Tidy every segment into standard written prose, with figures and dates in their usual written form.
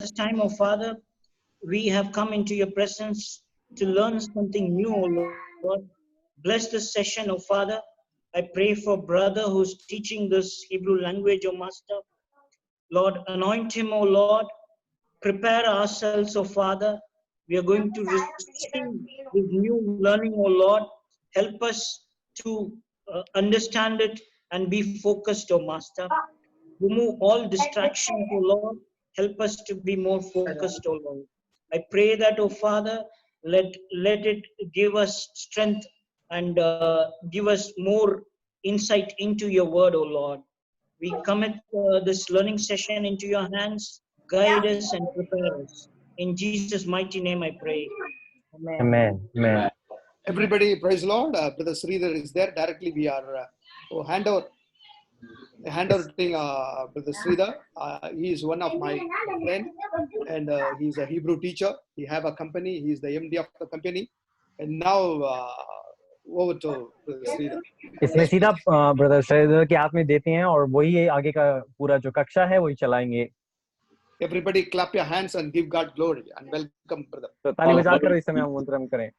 this time, oh Father, we have come into your presence to learn something new, oh Lord. Bless this session, oh Father. I pray for brother who's teaching this Hebrew language, oh Master. Lord, anoint him, oh Lord. Prepare ourselves, oh Father. We are going to receive this new learning, oh Lord. Help us to understand it and be focused, oh Master. Remove all distractions, O Lord. Help us to be more focused, O Lord. I pray that, O Father, let it give us strength and give us more insight into your word, O Lord. We commit this learning session into your hands. Guide us and prepare us. In Jesus' mighty name I pray. Amen. Amen. Amen. Everybody, praise the Lord. Brother Sridhar is there. Directly, we are hand over to Brother Sridhar. He is one of my friends, and he's a Hebrew teacher. He have a company. He is the MD of the company. And now, over to Brother Sridhar. इसमें सीधा brother Shridhar के हाथ में देते हैं और वही आगे का पूरा जो कक्षा है वही चलाएंगे. Everybody, clap your hands and give God glory and welcome, brother. तो ताली बजाकर इस समय आमंत्रण करें.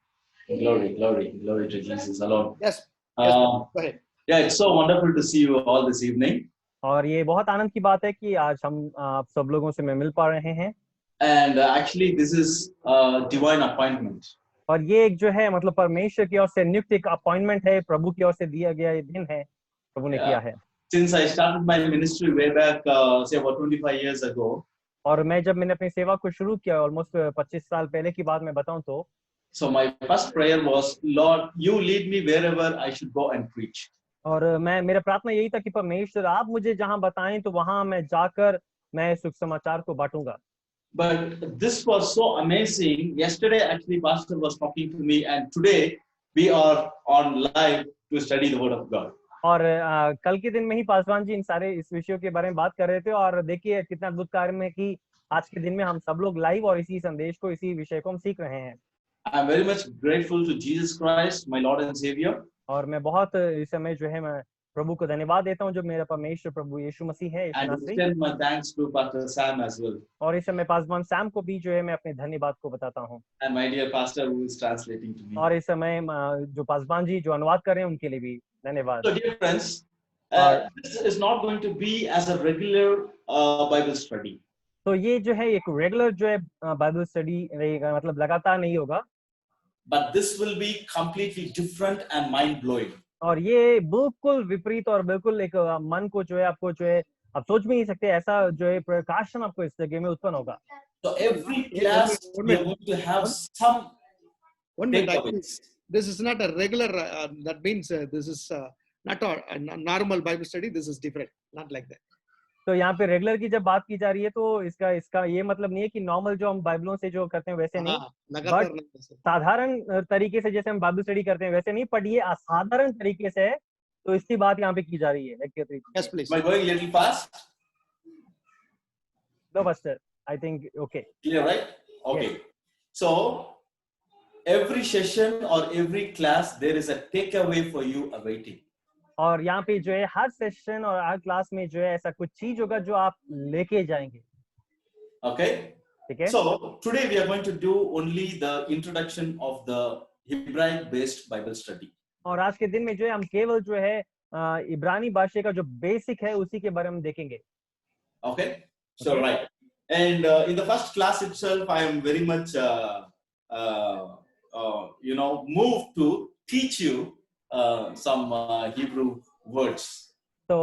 Glory to Jesus alone. Yes. Go ahead. Yeah, it's so wonderful to see you all this evening. और ये बहुत आनंद की बात है कि आज हम आप सब लोगों से मिल पा रहे हैं. And actually, this is a divine appointment. और ये एक जो है मतलब परमेश्वर की ओर से नियुक्त एक अपॉइंटमेंट है, प्रभु की ओर से दिया गया ये दिन है, प्रभु ने किया है. Since I started my ministry way back, say about 25 years ago. और मैं जब मैंने अपनी सेवा को शुरू किया ऑलमोस्ट 25 साल पहले की बात मैं बताऊं तो. So my first prayer was, Lord, you lead me wherever I should go and preach. और मेरा प्रार्थना यही था कि परमेश्वर आप मुझे जहां बताएं तो वहां मैं जाकर मैं सुख समाचार को बांटूंगा. But this was so amazing. Yesterday, actually, Pastor was talking to me, and today we are on live to study the Word of God. और कल के दिन में ही पासवान जी इन सारे इस विषयों के बारे में बात कर रहे थे और देखिए कितना अद्भुत कार्य में कि आज के दिन में हम सब लोग लाइव और इसी संदेश को इसी विषय को हम सीख रहे हैं. I'm very much grateful to Jesus Christ, my Lord and Savior. और मैं बहुत इस समय जो है मैं प्रभु को धन्यवाद देता हूं जो मेरा परमेश्वर प्रभु यीशु मसीह है. And extend my thanks to Pastor Sam as well. और इस समय पासवान सैम को भी जो है मैं अपने धन्यवाद को बताता हूं. And my dear pastor who is translating to me. और इस समय जो पासवान जी जो अनुवाद कर रहे हैं उनके लिए भी धन्यवाद. So dear friends, this is not going to be as a regular Bible study. तो ये जो है एक रेगुलर जो है बाइबल स्टडी रहेगा, मतलब लगातार नहीं होगा. But this will be completely different and mind blowing. और ये बिल्कुल विपरीत और बिल्कुल एक मन को जो है आपको जो है आप सोच भी नहीं सकते ऐसा जो है प्रकाशन आपको इस जगह में उत्पन्न होगा. So every class we are going to have some. One minute. This is not a regular. That means this is not a normal Bible study. This is different. Not like that. तो यहाँ पे regular की जब बात की जा रही है तो इसका ये मतलब नहीं है कि नॉर्मल जो हम बाइबलों से जो करते हैं वैसे नहीं, बट साधारण तरीके से जैसे हम बाइबल स्टडी करते हैं वैसे नहीं, पर ये असाधारण तरीके से है. तो इसकी बात यहाँ पे की जा रही है. Yes, please. Am I going a little fast? No, Pastor. I think okay. Clear, right? Okay. Yes. So every session or every class there is a takeaway for you awaiting. और यहाँ पे जो है हर सेशन और हर class में जो है ऐसा कुछ चीज होगा जो आप लेके जाएंगे. Okay. ठीक है. So today we are going to do only the introduction of the Hebraic based Bible study. और आज के दिन में जो है हम केवल जो है इब्रानी भाषा का जो बेसिक है उसी के बारे में देखेंगे. Okay. So Okay. right. And in the first class itself, I am very much moved to teach you some Hebrew words. तो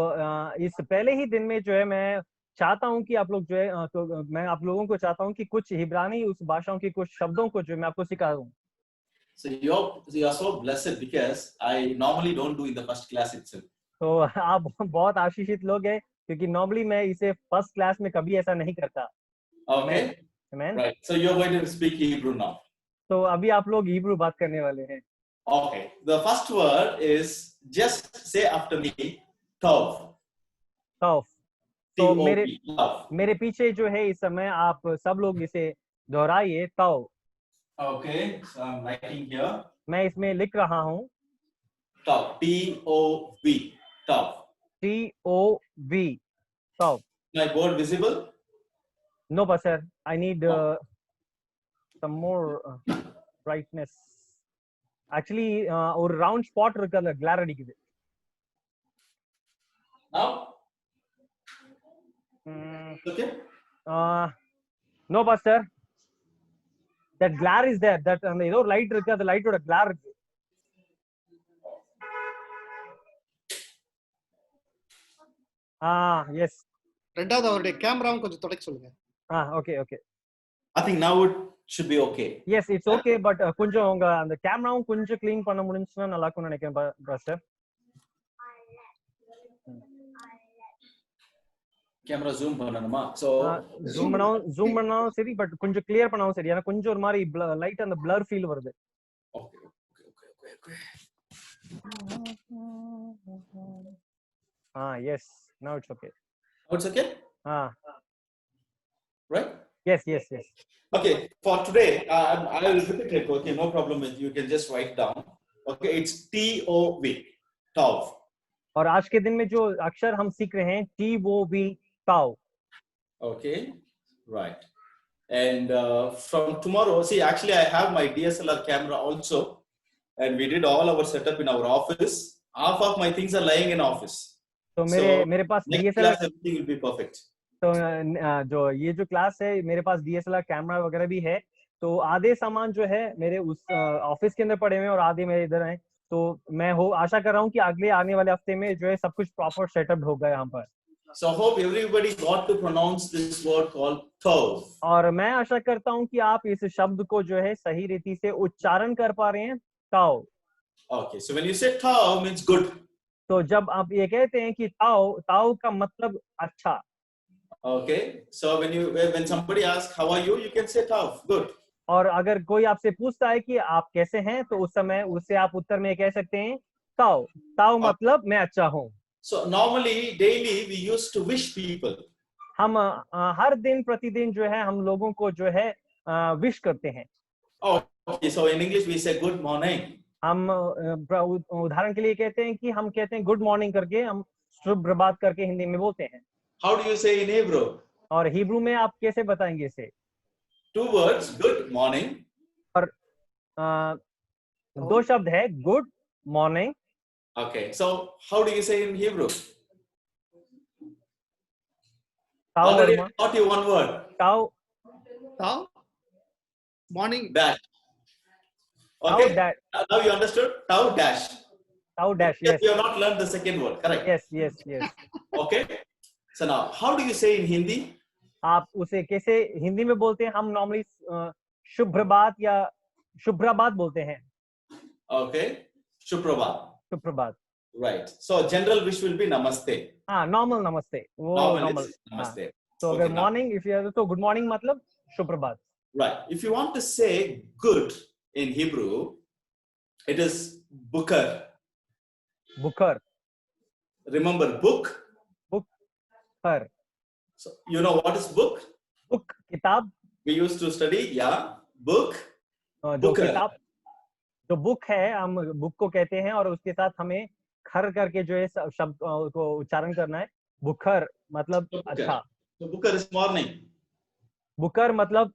इस पहले ही दिन में जो है मैं चाहता हूं कि आप लोग जो है तो मैं आप लोगों को चाहता हूं कि कुछ इब्रानी उस भाषाओं के कुछ शब्दों को जो मैं आपको सिखा दूं. So you are so blessed because I normally don't do in the first class itself. तो आप बहुत आशीषित लोग हैं क्योंकि नॉर्मली मैं इसे फर्स्ट क्लास में कभी ऐसा नहीं करता. Okay. Amen. Right. So you are going to speak Hebrew now. तो अभी आप लोग हिब्रू बात करने वाले हैं. Okay. The first word is, just say after me, tov. तौफ. तो T-O-V, मेरे पीछे जो है इस समय आप सब लोग इसे दोहराइए. तौफ. Okay. So I'm writing here. मैं इसमें लिख रहा हूँ. Tov. T-O-V. Tov. T-O-V. तौफ. My board visible? No, Pastor. I need some more brightness. Actually, ஒரு round spot இருக்குல்ல glare அடிக்குது. Now? Okay. No, Pastor. That glare is there. That அந்த ஏதோ ஒரு லைட் இருக்கு, அந்த லைட்டோட glare இருக்கு. Yes. ரெண்டாவது அவருடைய கேமராவும் கொஞ்சம் தொடக்க சொல்லுங்க. Okay. I think now it should be okay. Yes, it's okay, but கொஞ்சம் உங்க அந்த கேமராவும் கொஞ்சம் க்ளீன் பண்ண முடிஞ்சுனா நல்லா இருக்கும்னு நினைக்கிறேன் Pastor. கேமரா ஜூம் பண்ணணுமா? So ஜூம் பண்ணாலும் சரி, பட் கொஞ்சம் கிளியர் பண்ணாலும் சரி. எனக்கு கொஞ்சம் ஒரு மாதிரி லைட் அந்த blur ஃபீல் வருது. Okay. Yes. Now it's okay. Now it's okay? Right? Yes. Okay, for today, I will repeat it. Okay, no problem with you can just write down. Okay, it's TOV, TOV. और आज के दिन में जो अक्षर हम सीख रहे हैं TOV, TOV. Okay, right. And from tomorrow, see, actually I have my DSLR camera also, and we did all our setup in our office. Half of my things are lying in office. तो मेरे पास DSLR, everything will be perfect. तो जो ये जो class है, मेरे पास DSLR camera वगैरह भी है. तो आधे सामान जो है मेरे उस ऑफिस के अंदर पड़े हुए हैं और आधे मेरे इधर हैं. तो मैं आशा कर रहा हूँ कि अगले आने वाले हफ्ते में जो है सब कुछ प्रॉपर सेटअप होगा यहाँ पर. So hope everybody got to pronounce this word called TOV. और मैं आशा करता हूँ कि आप इस शब्द को जो है सही रीति से उच्चारण कर पा रहे हैं. TOV. Okay, so when you say TOV means good. तो जब आप ये कहते हैं कि TOV का मतलब अच्छा. Okay, so when somebody asks how are you can say TOV, good. और अगर कोई आपसे पूछता है कि आप कैसे हैं, तो उस समय उससे आप उत्तर में कह सकते हैं TOV मतलब मैं अच्छा हूँ. So normally daily we used to wish people. हम हर दिन प्रतिदिन जो है हम लोगों को जो है विश करते हैं. Okay, so in English we say good morning. हम उदाहरण के लिए कहते हैं कि हम कहते हैं गुड मॉर्निंग करके, हम शुभ प्रभात करके हिंदी में बोलते हैं. How do you say in Hebrew? और हिब्रू में आप कैसे बताएंगे इसे? 2 words, good morning. और 2 शब्द है good morning. Okay, so how do you say in Hebrew? Already got you one word. Tau? Morning. Dash. Okay, now you understood? Tau dash. Tau dash, yes. You have not learned the second word, correct? Yes. Okay, so now how do you say in Hindi? आप उसे कैसे हिंदी में बोलते हैं? हम normally शुभ प्रभात या शुभ प्रभात बोलते हैं. Okay, Shubh Prabhat. Right. So general wish will be namaste. Normal namaste. वो normal. Namaste. So अगर morning, if you have तो good morning मतलब शुभ प्रभात. Right. If you want to say good in Hebrew, it is bukar. Bukar. Remember book? Bukar. So you know what is book? Book, किताब. We used to study, book. जो किताब, जो book है, हम book को कहते हैं और उसके साथ हमें खर करके जो है शब्द को उच्चारण करना है. बुखर मतलब अच्छा. So bukar is morning. Booker मतलब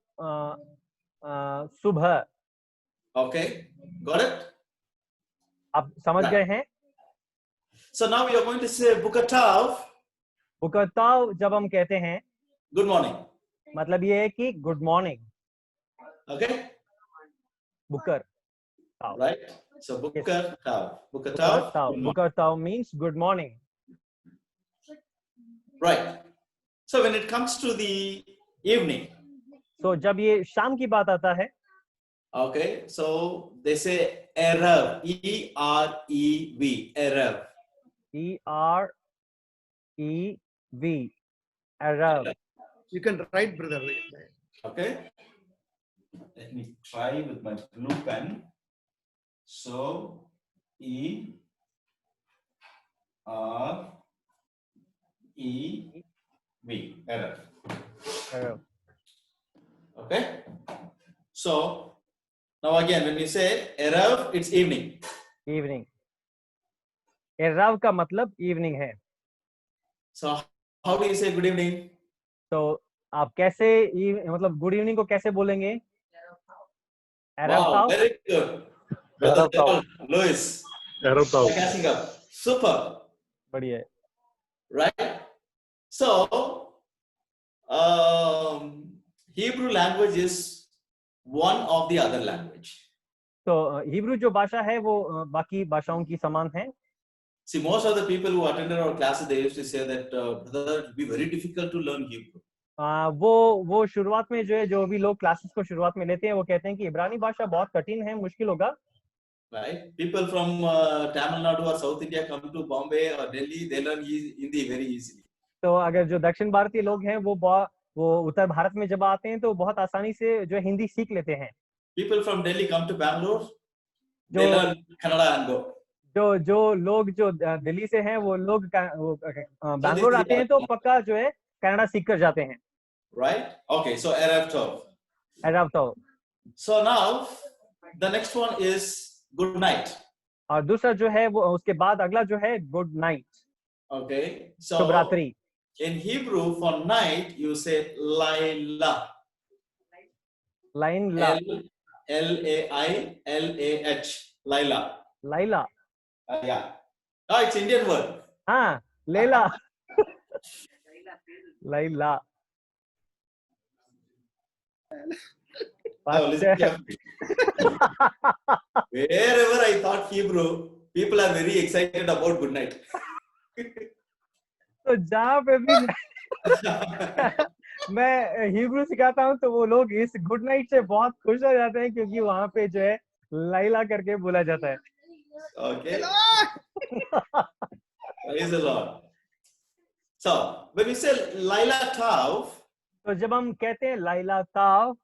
सुबह. Okay, got it? आप समझ गए हैं? So now we are going to say bukatav. बुकताव जब हम कहते हैं good morning, मतलब ये है कि good morning. Okay, Booker. Right. So Bukatav means good morning. Right. So when it comes to the evening. So जब ये शाम की बात आता है. Okay. So they say erev. E-R-E-V. Erev. E-R-E-V. Erev. You can write, brother. Okay. Let me try with my blue pen. So E-R-E-V. Erev. Okay. So now again, when you say erev, it's evening. Evening. Erev का मतलब evening है. So how do you say good evening? So आप कैसे मतलब good evening को कैसे बोलेंगे? Wow, very good. Brother Louis, catching up. Super. बढ़िया है. Right? So, Hebrew language is one of the other language. तो हिब्रू जो भाषा है वो बाकी भाषाओं की समान है. See, most of the people who attended our classes, they used to say that, brother, it will be very difficult to learn Hebrew. वो शुरुआत में जो भी लोग क्लासेस को शुरुआत में लेते हैं वो कहते हैं कि इब्रानी भाषा बहुत कठिन है, मुश्किल होगा. Right? People from Tamil Nadu or South India come to Bombay or Delhi, they learn Hindi very easily. तो अगर जो दक्षिण भारतीय लोग हैं वो उत्तर भारत में जब आते हैं तो बहुत आसानी से जो हिंदी सीख लेते हैं. People from Delhi come to Bangalore, they learn Kannada and go. जो लोग जो दिल्ली से हैं वो लोग बैंगलोर आते हैं तो पक्का जो है कन्नड़ा सीख कर जाते हैं. Right? Okay, so Arab talk. So now the next one is good night. और दूसरा जो है वो उसके बाद अगला जो है गुड नाइट. Okay, so शुभ रात्रि. in Hebrew for night you say Laila. Laila. L-A-I-L-A-H. Laila. Laila. Yeah. Oh, it's Indian word. Laila. Laila. Oh, listen carefully. Wherever I thought Hebrew, people are very excited about good night. तो जहाँ पे भी मैं Hebrew सिखाता हूँ तो वो लोग इस गुड नाइट से बहुत खुश हो जाते हैं क्योंकि वहाँ पे जो है लाइला करके बोला जाता है. Okay. Praise the Lord. So when we say Laila Tav, तो जब हम कहते हैं लाइला ताव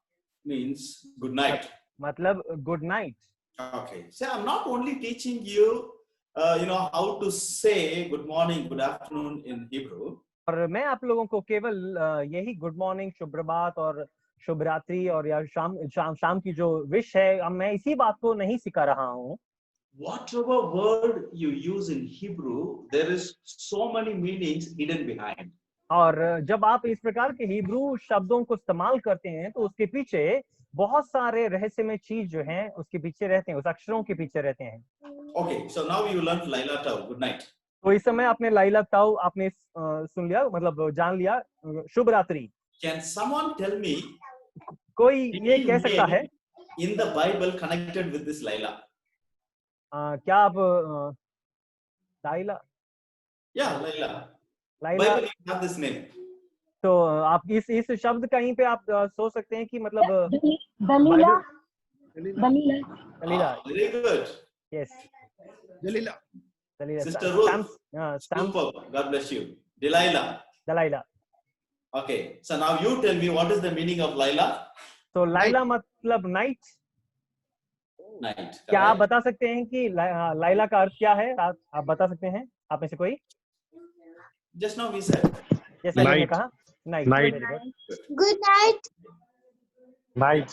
means good night. मतलब good night. Okay. So I'm not only teaching you, how to say good morning, good afternoon in Hebrew. और मैं आप लोगों को केवल यही गुड मॉर्निंग, शुभ प्रभात और शुभ रात्रि और या शाम की जो विश है मैं इसी बात को नहीं सिखा रहा हूँ. Whatever word you use in Hebrew, there is so many meanings hidden behind. और जब आप इस प्रकार के हिब्रू शब्दों को इस्तेमाल करते हैं तो उसके पीछे बहुत सारे रहस्यमय चीज जो हैं उसके पीछे रहते हैं, उस अक्षरों के पीछे रहते हैं. Okay, so now you learned Laila Tav. Good night. तो इस समय आपने लाइला ताव आपने सुन लिया, मतलब जान लिया. शुभ रात्रि. Can someone tell me? कोई ये कह सकता है in the Bible connected with this Laila? क्या आप Laila? Yeah, Laila. Laila. Bible have this name. तो आप इस शब्द कहीं पे आप सोच सकते हैं कि मतलब Delilah. Delilah. Very good. Yes. Delilah. Sister Ruth. Super. God bless you. Delilah. Delilah. Okay. So now you tell me what is the meaning of Laila? तो लाइला मतलब नाइट. Night. क्या आप बता सकते हैं कि लाइला का अर्थ क्या है? आप बता सकते हैं आप में से कोई? Just now we said. जैसे मैंने कहा night. Good night.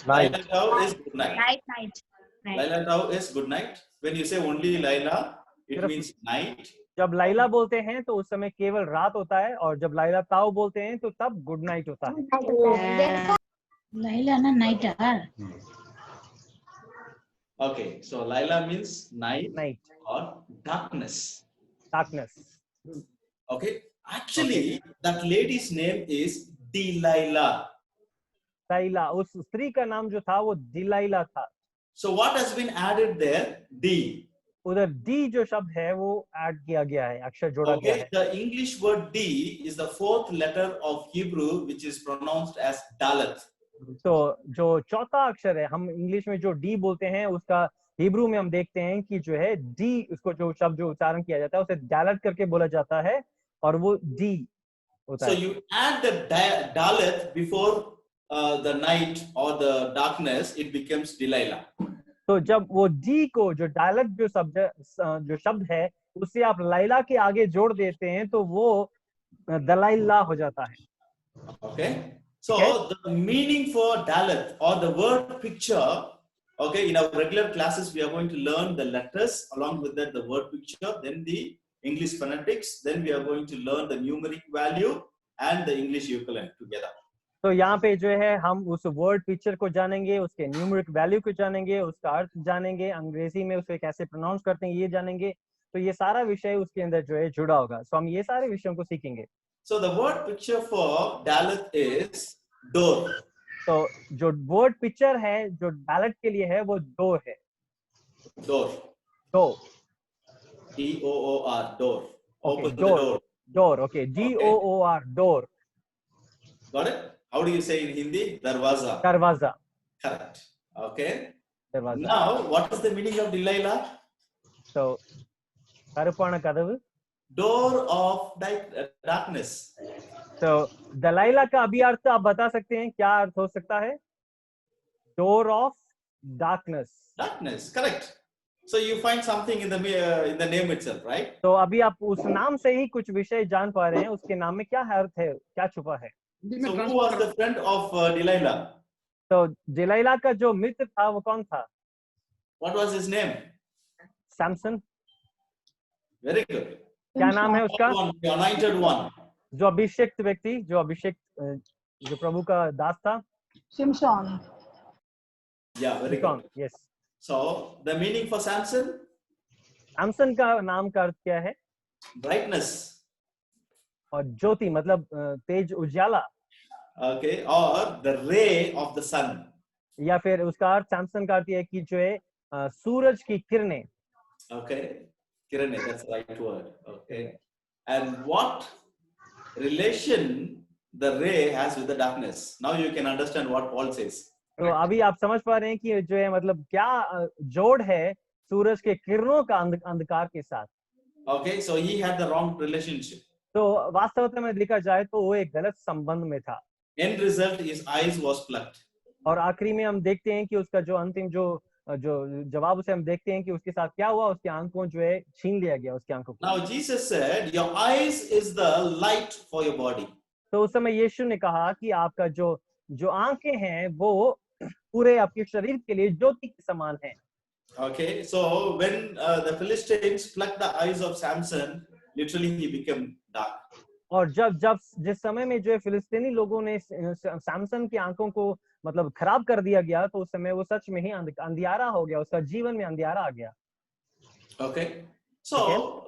Laila Tav is good night. Night. Laila Tav is good night. When you say only Laila, it means night. जब लाइला बोलते हैं तो उस समय केवल रात होता है और जब लाइला ताव बोलते हैं तो तब गुड नाइट होता है. लाइला ना नाइट है. Okay, so Laila means night or darkness. Okay, actually that lady's name is Delilah. Delilah, उस स्त्री का नाम जो था वो दिलाइला था. So what has been added there? D. उधर D जो शब्द है वो ऐड किया गया है, अक्षर जोड़ा गया है. The English word D is the fourth letter of Hebrew, which is pronounced as Dalet. तो जो चौथा अक्षर है हम इंग्लिश में जो D बोलते हैं उसका हिब्रू में हम देखते हैं कि जो है D उसको जो शब्द जो उच्चारण किया जाता है उसे दालत करके बोला जाता है और वो D होता है. So you add the Dalet before the night or the darkness, it becomes Delilah. तो जब वो D को जो दालत जो शब्द है उससे आप लाइला के आगे जोड़ देते हैं तो वो दलाइला हो जाता है. Okay. So the meaning for Dalet or the word picture, okay, in our regular classes we are going to learn the letters, along with that the word picture, then the English phonetics, then we are going to learn the numeric value and the English equivalent together. तो यहाँ पे जो है हम उस word picture को जानेंगे, उसके न्यूमेरिक वैल्यू को जानेंगे, उसका अर्थ जानेंगे, अंग्रेजी में उसे कैसे प्रोनाउंस करते हैं ये जानेंगे। तो ये सारा विषय उसके अंदर जो है जुड़ा होगा। सो हम ये सारे विषयों को सीखेंगे। So the word picture for Dalit is door. तो जो वर्ड पिक्चर है जो डालट के लिए है वो डोर है। Door. Door. D-O-O-R. Door. Open the door. door. Door. Okay. D-O-O-R. Door. Got it? How do you say in Hindi? Darwaza. दरवाजा। Correct. Okay. दरवाजा। Now, what is the meaning of Delilah? तो கருப்பான கதவு। Door of darkness. तो दलाइला का अभी अर्थ आप बता सकते हैं, क्या अर्थ हो सकता है? Door of darkness. Darkness, correct. So you find something in the name itself, right? तो अभी आप उस नाम से ही कुछ विषय जान पा रहे हैं, उसके नाम में क्या अर्थ है, क्या छुपा है। So who was the friend of Delilah? तो दलाइला का जो मित्र था वो कौन था? What was his name? Samson. Very good. क्या नाम है उसका? The anointed one. जो अभिषेक्त व्यक्ति, जो अभिषेक्त, जो प्रभु का दास था। Simson. Yeah, very good. Yes. So the meaning for Samson? Samson का नाम का अर्थ क्या है? Brightness. और ज्योति मतलब तेज, उजाला। Okay, or the ray of the sun. या फिर उसका अर्थ सैमसन का अर्थ है कि जो है सूरज की किरणें। Okay, kirane, that's the right word. Okay, and what relation the ray has with the darkness? Now you can understand what Paul says. तो अभी आप समझ पा रहे हैं कि जो है मतलब क्या जोड़ है सूरज के किरणों का अंधकार के साथ। Okay, so he had the wrong relationship. तो वास्तवता में देखा जाए तो वो एक गलत संबंध में था। End result, his eyes was plucked. और आखिरी में हम देखते हैं कि उसका जो अंतिम जो जवाब उसे हम देखते हैं कि उसके साथ क्या हुआ, उसके आंखों जो है छीन लिया गया, उसके आंखों को। Now Jesus said, your eyes is the light for your body. तो उस समय यीशु ने कहा कि आपका जो आंखें हैं वो पूरे आपके शरीर के लिए ज्योति के समान है। Okay, so when the Philistines plucked the eyes of Samson, literally he became dark. और जिस समय में जो है फिलिस्तीनी लोगों ने सैमसन की आंखों को मतलब खराब कर दिया गया, तो उस समय वो सच में ही अंधियारा हो गया, उसका जीवन में अंधियारा आ गया। Okay, so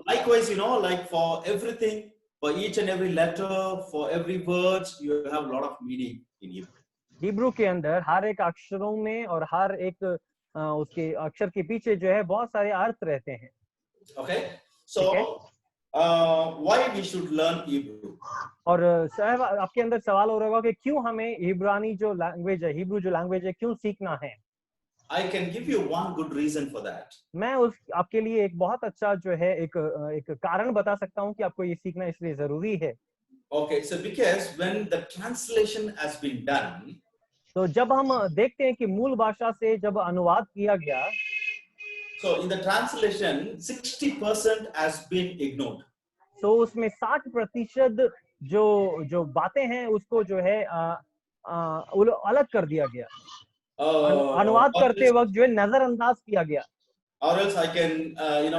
likewise, like for everything, for each and every letter, for every word, you have a lot of meaning in Hebrew. Hebrew के अंदर हर एक अक्षरों में और हर एक उसके अक्षर के पीछे जो है बहुत सारे अर्थ रहते हैं। Okay, so why we should learn Hebrew? और आपके अंदर सवाल हो रहा होगा कि क्यों हमें हिब्रानी जो लैंग्वेज है, हिब्रू जो लैंग्वेज है, क्यों सीखना है? I can give you one good reason for that. मैं आपके लिए एक बहुत अच्छा जो है एक कारण बता सकता हूँ कि आपको ये सीखना इसलिए जरूरी है। Okay, so because when the translation has been done, तो जब हम देखते हैं कि मूल भाषा से जब अनुवाद किया गया, so in the translation 60% has been ignored. तो उसमें 60% जो बातें हैं उसको जो है अलग कर दिया गया, अनुवाद करते वक्त जो है नजरअंदाज किया गया। Or else I can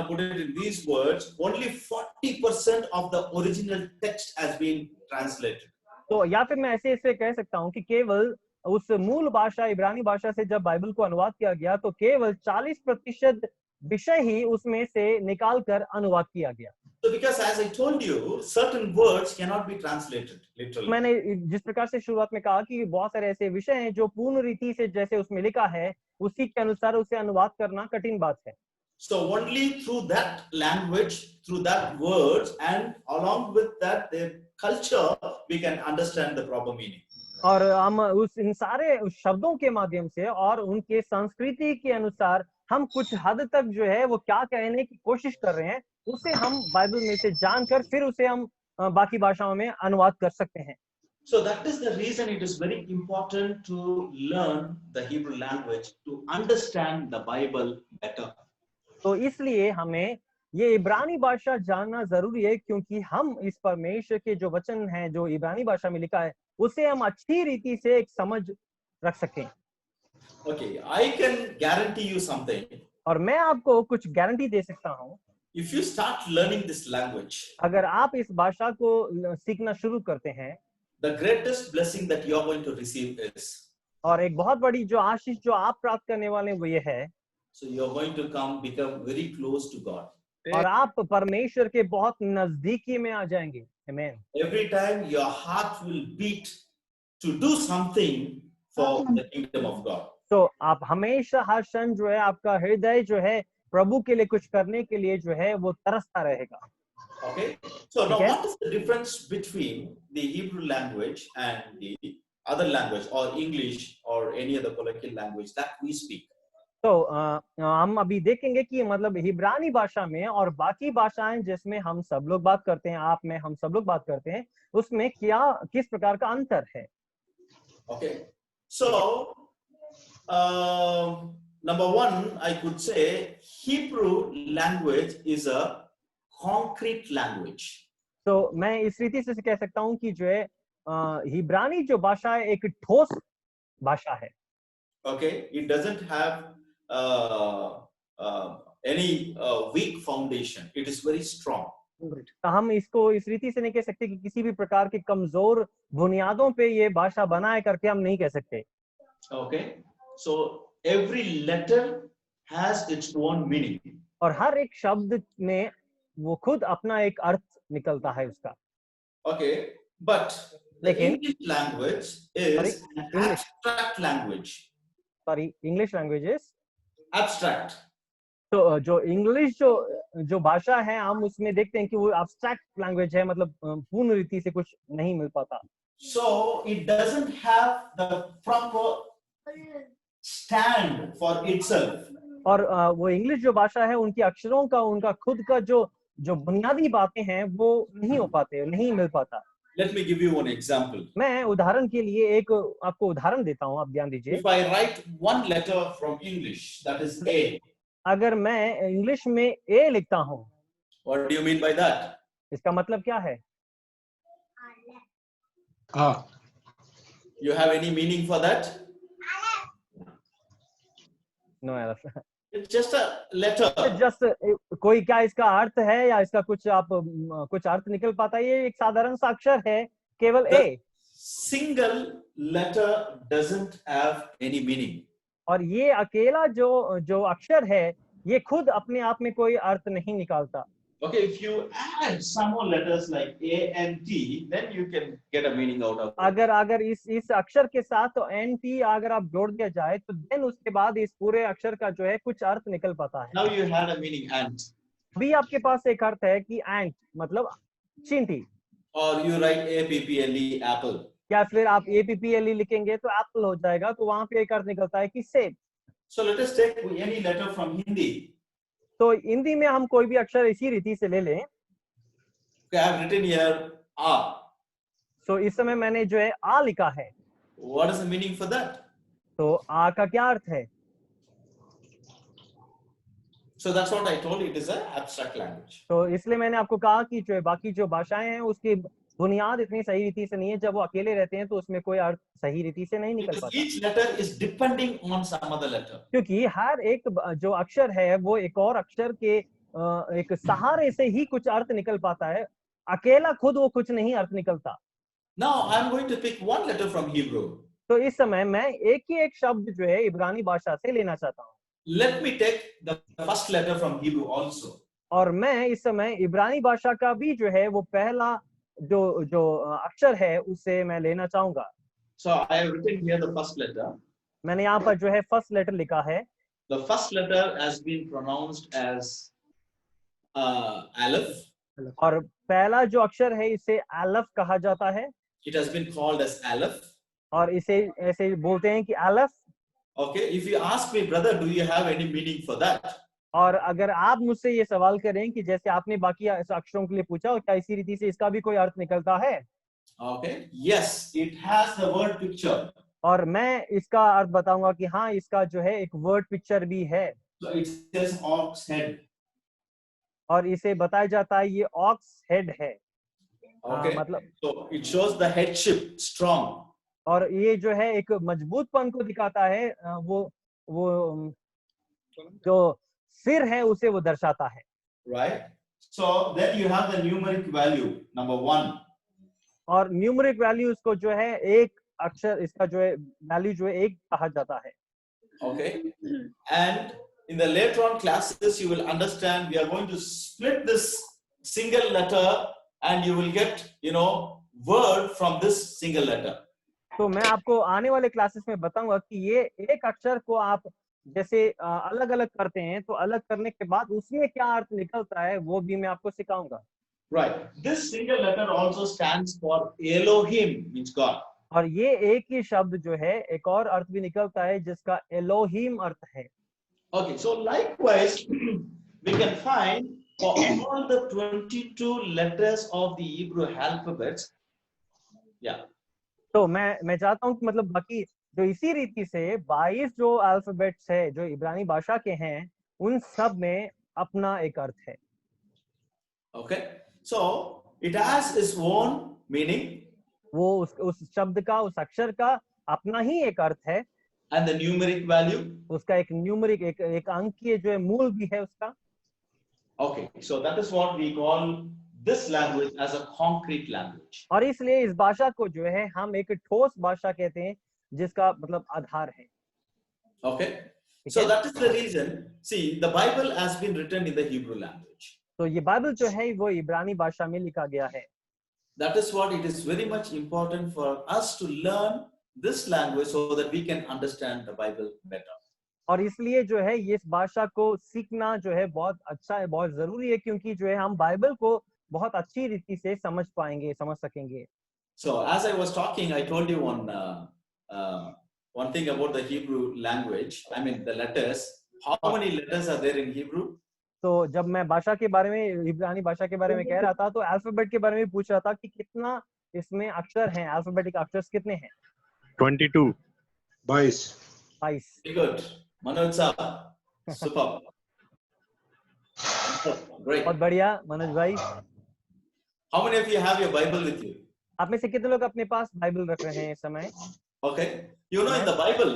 put it in these words, only 40% of the original text has been translated. तो या फिर मैं ऐसे कह सकता हूँ कि केवल उस मूल भाषा इब्रानी भाषा से जब बाइबल को अनुवाद किया गया तो केवल 40% विषय ही उसमें से निकाल कर अनुवाद किया गया। So because as I told you, certain words cannot be translated literally. मैंने जिस प्रकार से शुरुआत में कहा कि बहुत सारे ऐसे विषय हैं जो पूर्ण रीति से जैसे उसमें लिखा है उसी के अनुसार उसे अनुवाद करना कठिन बात है। So only through that language, through that words, and along with that their culture, we can understand the proper meaning. और हम इन सारे शब्दों के माध्यम से और उनके संस्कृति के अनुसार हम कुछ हद तक जो है वो क्या कहने की कोशिश कर रहे हैं उसे हम बाइबल में से जानकर फिर उसे हम बाकी भाषाओं में अनुवाद कर सकते हैं। So that is the reason it is very important to learn the Hebrew language to understand the Bible better. तो इसलिए हमें ये इब्रानी भाषा जानना जरूरी है क्योंकि हम इस परमेश्वर के जो वचन हैं जो इब्रानी भाषा में लिखा है उसे हम अच्छी रीति से एक समझ रख सकें। Okay, I can guarantee you something. और मैं आपको कुछ गारंटी दे सकता हूँ, if you start learning this language, अगर आप इस भाषा को सीखना शुरू करते हैं, the greatest blessing that you are going to receive is. और एक बहुत बड़ी जो आशीष जो आप प्राप्त करने वाले हैं वो ये है, So you are going to become very close to God. और आप परमेश्वर के बहुत नजदीकी में आ जाएंगे. Amen. Every time your heart will beat to do something for the kingdom of God. तो आप हमेशा हर क्षण जो है आपका हृदय जो है प्रभु के लिए कुछ करने के लिए जो है वो तरसता रहेगा. Okay. So now what is the difference between the Hebrew language and the other language or English or any other colloquial language that we speak? तो हम अभी देखेंगे कि मतलब हिब्रानी भाषा में और बाकी भाषाएं जिसमें हम सब लोग बात करते हैं, आप में हम सब लोग बात करते हैं, उसमें क्या किस प्रकार का अंतर है. Okay. So number one, I could say Hebrew language is a concrete language. तो मैं इस रीति से कह सकता हूँ कि जो है हिब्रानी जो भाषा है एक ठोस भाषा है. Okay, it doesn't have any weak foundation. It is very strong. तो हम इसको इस रीति से नहीं कह सकते कि किसी भी प्रकार के कमजोर बुनियादों पे ये भाषा बनाए करके हम नहीं कह सकते. Okay, so every letter has its own meaning. और हर एक शब्द में वो खुद अपना एक अर्थ निकलता है उसका. Okay, but the लेकिन English language is an abstract language. Sorry, English language is Abstract. तो जो इंग्लिश जो भाषा है हम उसमें देखते हैं कि वो एब्स्ट्रैक्ट लैंग्वेज है, मतलब पूर्ण रीति से कुछ नहीं मिल पाता. So it doesn't have the proper stand for itself. और वो इंग्लिश जो भाषा है उनकी अक्षरों का उनका खुद का जो बुनियादी बातें हैं वो नहीं हो पाते, नहीं मिल पाता. Let me give you one example. मैं उदाहरण के लिए एक आपको उदाहरण देता हूँ, आप ध्यान दीजिए. If I write one letter from English, that is A. अगर मैं इंग्लिश में ए लिखता हूँ, What do you mean by that? इसका मतलब क्या है? You have any meaning for that? No, It's just a letter. Just कोई क्या इसका अर्थ है या इसका कुछ आप कुछ अर्थ निकल पाता है? ये एक साधारण सा अक्षर है, केवल ए. Single letter doesn't have any meaning. और ये अकेला जो अक्षर है ये खुद अपने आप में कोई अर्थ नहीं निकालता. Okay, if you add some more letters like A and T, then you can get a meaning out of it. अगर इस अक्षर के साथ तो एन टी अगर आप जोड़ दिया जाए तो देन उसके बाद इस पूरे अक्षर का जो है कुछ अर्थ निकल पाता है. Now you had a meaning ant. अभी आपके पास एक अर्थ है कि एंट मतलब चींटी. Or you write APPLE, apple. या फिर आप APPLE लिखेंगे तो एप्पल हो जाएगा, तो वहां पे एक अर्थ निकलता है कि सेब. So let us take any letter from Hindi. तो हिंदी में हम कोई भी अक्षर इसी रीति से ले लें. Okay, I have written here A. तो इस समय मैंने जो है आ लिखा है. What is the meaning for that? तो आ का क्या अर्थ है? So that's what I told you. It is an abstract language. तो इसलिए मैंने आपको कहा कि जो बाकी जो भाषाएं हैं उसकी बुनियाद इतनी सही रीति से नहीं है. जब वो अकेले रहते हैं तो उसमें कोई अर्थ सही रीति से नहीं निकल Because पाता. each letter is depending on some other letter. क्योंकि हर एक जो अक्षर है वो एक और अक्षर के एक सहारे से ही कुछ अर्थ निकल पाता है. अकेला खुद वो कुछ नहीं अर्थ निकलता. Now I'm going to pick one letter from Hebrew. तो इस समय मैं एक ही एक शब्द जो है इब्रानी भाषा से लेना चाहता हूँ. Let me take the first letter from Hebrew also. और मैं इस समय इब्रानी भाषा का भी जो है वो पहला जो अक्षर है उसे मैं लेना चाहूंगा. So I have written here the first letter. मैंने यहाँ पर जो है फर्स्ट लेटर लिखा है. The first letter has been pronounced as Aleph. और पहला जो अक्षर है इसे अलफ कहा जाता है. It has been called as Aleph. और इसे ऐसे बोलते हैं कि अलफ. Okay, if you ask me, brother, do you have any meaning for that? और अगर आप मुझसे ये सवाल करें कि जैसे आपने बाकी अक्षरों के लिए पूछा और क्या इसी रीति से इसका भी कोई अर्थ निकलता है? Okay, yes, it has the word picture. और मैं इसका अर्थ बताऊंगा कि हाँ इसका जो है एक वर्ड पिक्चर भी है. So it says ox head. और इसे बताया जाता है ये ऑक्स हेड है. Okay, मतलब so it shows the headship strong. और ये जो है एक मजबूतपन को दिखाता है. वो जो सिर है उसे वो दर्शाता है. Right. So then you have the numeric value number 1. और न्यूमेरिक वैल्यू इसको जो है एक अक्षर, इसका जो है वैल्यू जो है एक कहा जाता है. Okay, and in the later on classes you will understand we are going to split this single letter and you will get word from this single letter. तो मैं आपको आने वाले क्लासेस में बताऊंगा कि ये एक अक्षर को आप जैसे अलग अलग करते हैं तो अलग करने के बाद उसमें क्या अर्थ निकलता है वो भी मैं आपको सिखाऊंगा. Right, this single letter also stands for Elohim, means God. और ये एक ही शब्द जो है एक और अर्थ भी निकलता है जिसका एलोहिम अर्थ है. Okay, so likewise we can find for all the 22 letters of the Hebrew alphabets. Yeah. तो मैं चाहता हूँ कि मतलब बाकी जो इसी रीति से 22 जो अल्फाबेट्स है जो इब्रानी भाषा के हैं उन सब में अपना एक अर्थ है. Okay, so it has its own meaning. वो उस शब्द का, उस अक्षर का अपना ही एक अर्थ है. And the numeric value. उसका एक न्यूमेरिक एक अंकीय जो है मूल भी है उसका. Okay, so that is what we call this language as a concrete language. और इसलिए इस भाषा को जो है हम एक ठोस भाषा कहते हैं जिसका मतलब आधार है. Okay, so that is the reason. See, the Bible has been written in the Hebrew language. तो ये बाइबल जो है वो इब्रानी भाषा में लिखा गया है. That is what it is very much important for us to learn this language so that we can understand the Bible better. और इसलिए जो है ये इस भाषा को सीखना जो है बहुत अच्छा है, बहुत जरूरी है क्योंकि जो है हम बाइबल को बहुत अच्छी रीति से समझ पाएंगे, समझ सकेंगे. So as I was talking, I told you one thing about the Hebrew language. I mean the letters. How many letters are there in Hebrew? तो जब मैं भाषा के बारे में, इब्रानी भाषा के बारे में कह रहा था तो अल्फाबेट के बारे में पूछ रहा था कि कितना इसमें अक्षर हैं, अल्फाबेटिक अक्षर्स कितने हैं. 22. 22. Very good. Manoj sir, super. Great. बहुत बढ़िया मनोज भाई. How many of you have your Bible with you? आप में से कितने लोग अपने पास बाइबल रख रहे हैं इस समय? Okay. You know in the Bible,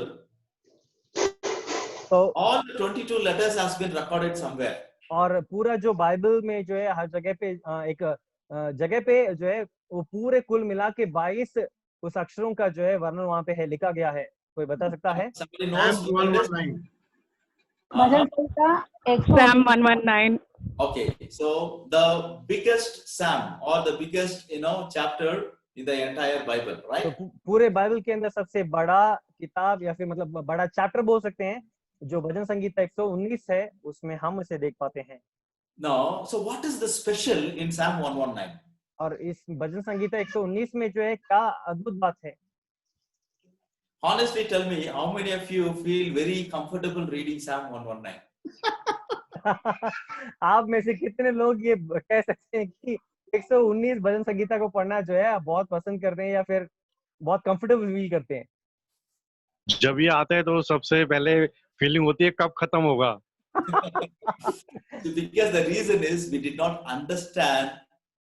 तो all the 22 letters has been recorded somewhere. और पूरा जो बाइबल में जो है हर जगह पे एक जगह पे जो है वो पूरे कुल मिला के 22 उस अक्षरों का जो है वर्णन वहाँ पे है, लिखा गया है. कोई बता सकता है? Somebody knows? Psalm 119. Okay, so the biggest psalm or the biggest chapter in the entire Bible, right? तो पूरे बाइबल के अंदर सबसे बड़ा किताब या फिर मतलब बड़ा चैप्टर बोल सकते हैं जो भजन संगीता 119 है, उसमें हम इसे देख पाते हैं. No, so what is the special in Psalm 119? और इस भजन संगीता 119 में जो है क्या अद्भुत बात है? Honestly tell me, how many of you feel very comfortable reading Psalm 119? आप में से कितने लोग ये कह सकते हैं कि 119 भजन संगीता को पढ़ना जो है आप बहुत पसंद करते हैं या फिर बहुत कंफर्टेबल फील करते हैं? जब ये आता है तो सबसे पहले फीलिंग होती है कब खत्म होगा. Because the reason is we did not understand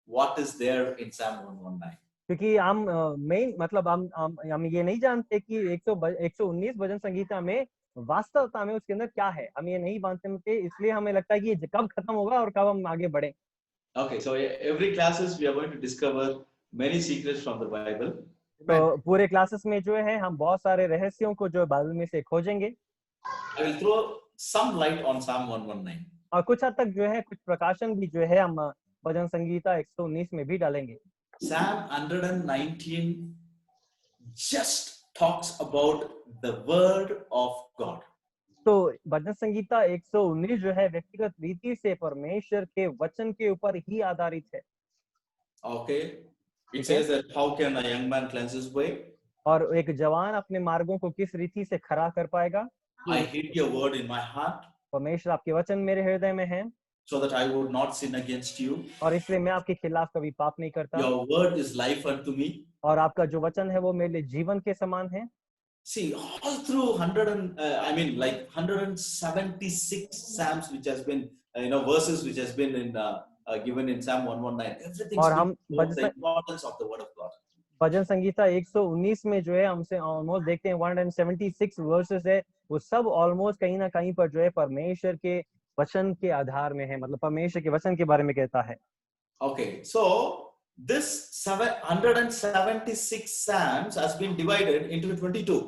what is there in Psalm 119. क्योंकि हम मेन मतलब हम ये नहीं जानते कि 119 भजन संगीता में वास्तवता में उसके अंदर क्या है, हम ये नहीं जानते, इसलिए हमें लगता है कि ये कब खत्म होगा और कब हम आगे बढ़े. Okay, so every classes we are going to discover many secrets from the Bible. तो पूरे क्लासेस में जो है हम बहुत सारे रहस्यों को जो बाइबल में से खोजेंगे. I will throw some light on Psalm 119. और कुछ हद तक जो है कुछ प्रकाशन भी जो है हम भजन संगीता 119 में भी डालेंगे. Psalm 119 just talks about the word of God. तो भजन संगीता 119 जो है व्यक्तिगत रीति से परमेश्वर के वचन के ऊपर ही आधारित है. Okay, it says that how can a young man cleanse his way? और एक जवान अपने मार्गों को किस रीति से खरा कर पाएगा? I hid your word in my heart. परमेश्वर आपके वचन मेरे हृदय में हैं. So that I would not sin against you. और इसलिए मैं आपके खिलाफ कभी पाप नहीं करता. Your word is life unto me. और आपका जो वचन है वो मेरे लिए जीवन के समान है. See, all through 176 psalms which has been, verses which has been given in Psalm 119. Everything और हम speaks about the importance of the word of God. भजन संगीता 119 में जो है हमसे ऑलमोस्ट देखते हैं 176 वर्सेस है, वो सब ऑलमोस्ट कहीं ना कहीं पर जो है परमेश्वर के वचन के आधार में है, मतलब परमेश्वर के वचन के बारे में कहता है. Okay, so this 776 psalms has been divided into 22.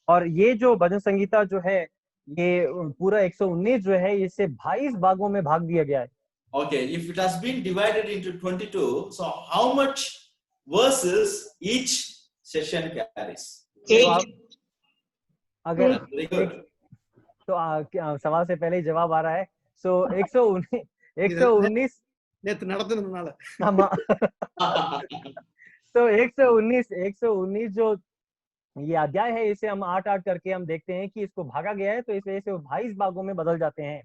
और ये जो भजन संगीता जो है, ये पूरा 119 जो है, इसे 22 भागों में भाग दिया गया है. Okay, if it has been divided into 22, so how much verses each session carries? 8. अगर Very good. तो सवाल से पहले ही जवाब आ रहा है. सो 119 நேத்து நடந்ததுனால तो 119 जो ये अध्याय है, इसे हम 8 करके हम देखते हैं कि इसको भागा गया है, तो इस वजह से 22 भागों में बदल जाते हैं.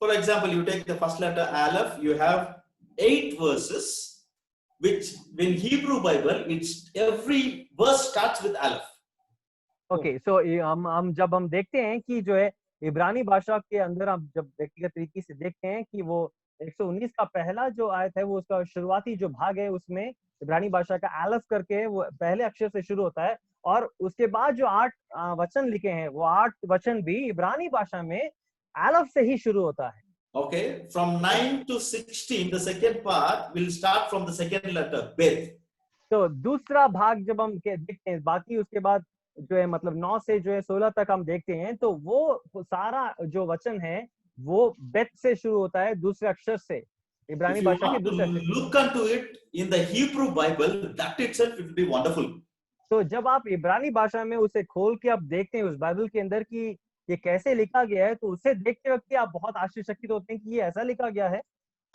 For example, you take the first letter Aleph, you have 8 verses, which in Hebrew Bible, it's every verse starts with Aleph. Okay, so हम जब हम देखते हैं कि जो है इब्रानी भाषा के अंदर हम जब व्यक्तिगत तरीके से देखते हैं कि वो 119 का पहला जो आयत है, वो उसका शुरुआती जो भाग है, उसमें इब्रानी भाषा का अलफ करके वो पहले अक्षर से शुरू होता है, और उसके बाद जो 8 वचन लिखे हैं, वो 8 वचन भी इब्रानी भाषा में अलफ से ही शुरू होता है. Okay, from 9 to 16, the second part will start from the second letter, Bet. तो दूसरा भाग जब हम देखते हैं, बाकी उसके बाद जो है मतलब 9 से जो है 16 तक हम देखते हैं, तो वो सारा जो वचन है वो बेत से शुरू होता है, दूसरे अक्षर से, इब्रानी भाषा के दूसरे अक्षर. Look unto it in the Hebrew Bible, that itself will be wonderful. तो जब आप इब्रानी भाषा में उसे खोल के आप देखते हैं उस बाइबल के अंदर कि ये कैसे लिखा गया है, तो उसे देखते वक्त आप बहुत आश्चर्यचकित होते हैं कि ये ऐसा लिखा गया है.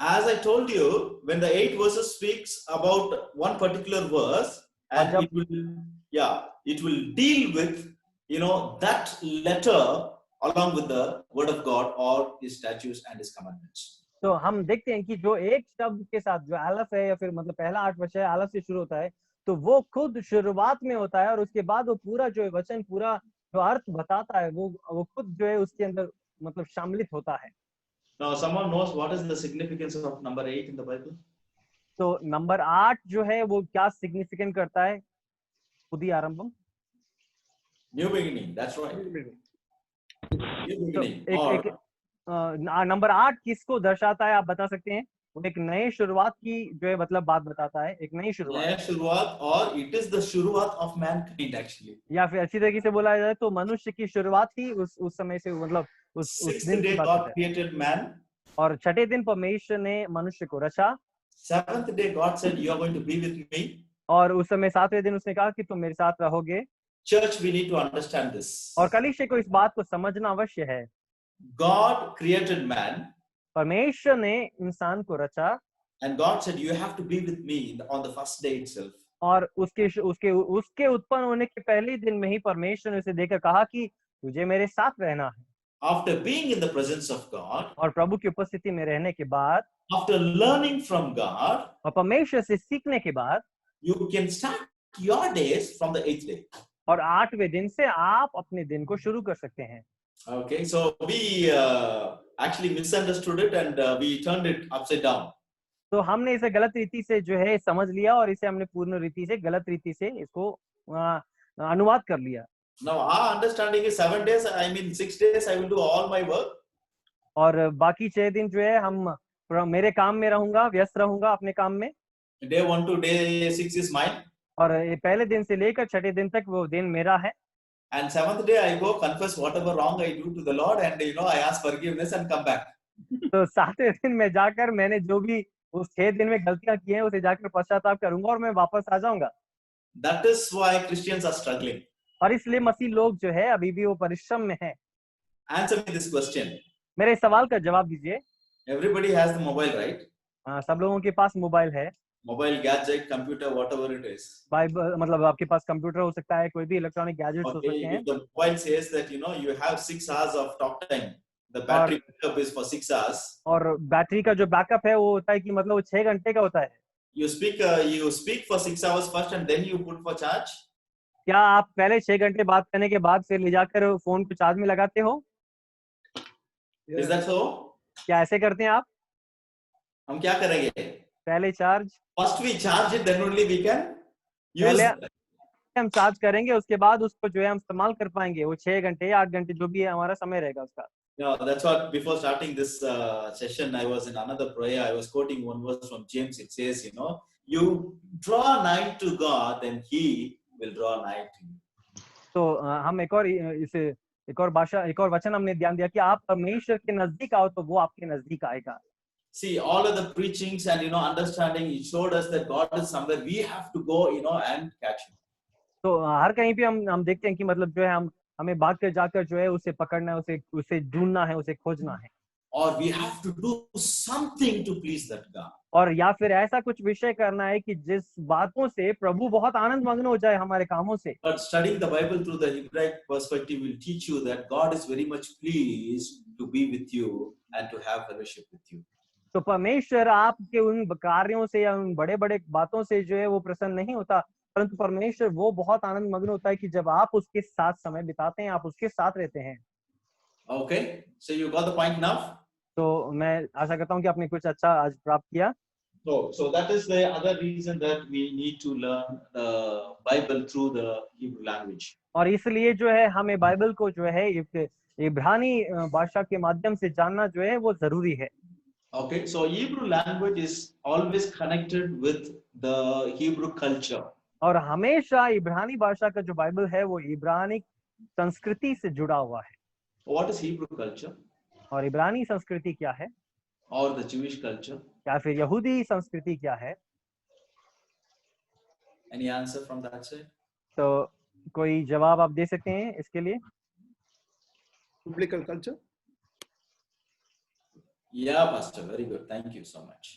As I told you, when the 8 verses speaks about one particular verse, and it will deal with, that letter along with the word of God or his statutes and his commandments. तो हम देखते हैं कि जो एक शब्द के साथ जो अलफ है, या फिर मतलब पहला 8 वचन है, अलफ से शुरू होता है, तो वो खुद शुरुआत में होता है, और उसके बाद वो पूरा जो वचन, पूरा जो अर्थ बताता है, वो खुद जो है उसके अंदर मतलब शामिलित होता है. Now someone knows what is the significance of number 8 in the Bible? तो नंबर 8 जो है वो क्या सिग्निफिकेंट करता है? पुदी आरंभम, New beginning, that's right. New beginning. Number 8 किसको दर्शाता है, आप बता सकते हैं? वो एक नए शुरुआत की जो है मतलब बात बताता है, एक नई शुरुआत, और it is the शुरुआत of mankind actually. या फिर अच्छी तरीके से बोला जाए तो मनुष्य की शुरुआत ही उस समय से, मतलब उस दिन की बात God created man. और छठे दिन परमेश्वर ने मनुष्य को रचा. 7th day God said you are going to be with me. और उस समय 7वें दिन उसने कहा कि तुम मेरे साथ रहोगे. Church, we need to understand this. और कलीसिया को इस बात को समझना अवश्य है. God created man. परमेश्वर ने इंसान को रचा. And God said you have to be with me on the first day itself. और उसके उत्पन्न होने के पहले दिन में ही परमेश्वर ने उसे देखकर कहा कि तुझे मेरे साथ रहना है. After being in the presence of God, और प्रभु की उपस्थिति में रहने के बाद, after learning from God, और परमेश्वर से सीखने के बाद, you can start your days from the 8th day. और 8वें दिन से आप अपने दिन को शुरू कर सकते हैं. Okay, so we actually misunderstood it and we turned it upside down. तो हमने इसे गलत रीति से जो है समझ लिया, और इसे हमने पूर्ण रीति से, गलत रीति से इसको अनुवाद कर लिया. Now our understanding is 7 days, I mean 6 days I will do all my work. और बाकी 6 दिन जो है हम मेरे काम में रहूंगा, व्यस्त रहूंगा अपने काम में. Day 1 to day 6 is mine. और पहले दिन से लेकर छठे दिन तक वो दिन मेरा है. And 7th day I go confess whatever wrong I do to the Lord, and I ask forgiveness and come back. तो 7वें दिन में जाकर मैंने जो भी उस 6 दिन में गलतियां की हैं उसे जाकर पश्चाताप करूंगा और मैं वापस आ जाऊंगा. That is why Christians are struggling. और इसलिए मसीह लोग जो है अभी भी वो परिश्रम में है. Answer me this question. मेरे सवाल का जवाब दीजिए. Everybody has the mobile, right? सब लोगों के पास मोबाइल है. Mobile, gadget, computer, whatever it is. मतलब आपके पास कंप्यूटर हो सकता है, कोई भी इलेक्ट्रॉनिक गैजेट्स हो सकते हैं. If the mobile says that you have 6 hours of talk time, the battery backup is for 6 hours. और बैटरी का जो बैकअप है वो होता है कि मतलब वो 6 घंटे का होता है. You speak for 6 hours first and then you put for charge. क्या आप पहले 6 घंटे बात करने के बाद फिर ले जाकर फोन को चार्ज में लगाते हो? Is that so? क्या ऐसे करते हैं आप? हम क्या करेंगे? पहले charge. First we charge it, then only we can use it. हम चार्ज करेंगे, उसके बाद उसको जो है हम इस्तेमाल कर पाएंगे. वो 6 घंटे या 8 घंटे जो भी है हमारा समय रहेगा उसका. Yeah, that's what before starting this session, I was in another prayer. I was quoting one verse from James. It says, you draw nigh to God, then He will draw nigh to you. तो हम एक और वचन हमने ध्यान दिया कि आप परमेश्वर के नजदीक आओ तो वो आपके नजदीक आएगा. See, all of the preachings and understanding, it showed us that God is somewhere. We have to go, and catch Him. तो हर कहीं पे हम देखते हैं कि मतलब जो है हमें भाग कर जाकर जो है उसे पकड़ना है, उसे ढूंढना है, उसे खोजना है. Or we have to do something to please that God. और या फिर ऐसा कुछ विषय करना है कि जिस बातों से प्रभु बहुत आनंद मग्न हो जाए हमारे कामों से. But studying the Bible through the Hebraic perspective will teach you that God is very much pleased to be with you and to have fellowship with you. तो परमेश्वर आपके उन कार्यों से या उन बड़े-बड़े बातों से जो है वो प्रसन्न नहीं होता, परंतु परमेश्वर वो बहुत आनंद मग्न होता है कि जब आप उसके साथ समय बिताते हैं, आप उसके साथ रहते हैं. Okay, so you got the point now? तो मैं आशा करता हूँ कि आपने कुछ अच्छा आज प्राप्त किया. So that is the other reason that we need to learn the Bible through the Hebrew language. और इसलिए जो है हमें बाइबल को जो है इब्रानी भाषा के माध्यम से जानना जो है वो जरूरी है. Okay, so Hebrew language is always connected with the Hebrew culture. और हमेशा इब्रानी भाषा का जो बाइबल है वो इब्रानी संस्कृति से जुड़ा हुआ है. What is Hebrew culture? और इब्रानी संस्कृति क्या है? Or the Jewish culture? या फिर यहूदी संस्कृति क्या है? Any answer from that side? तो कोई जवाब आप दे सकते हैं इसके लिए? Biblical culture. Yeah, Pastor, very good. Thank you so much.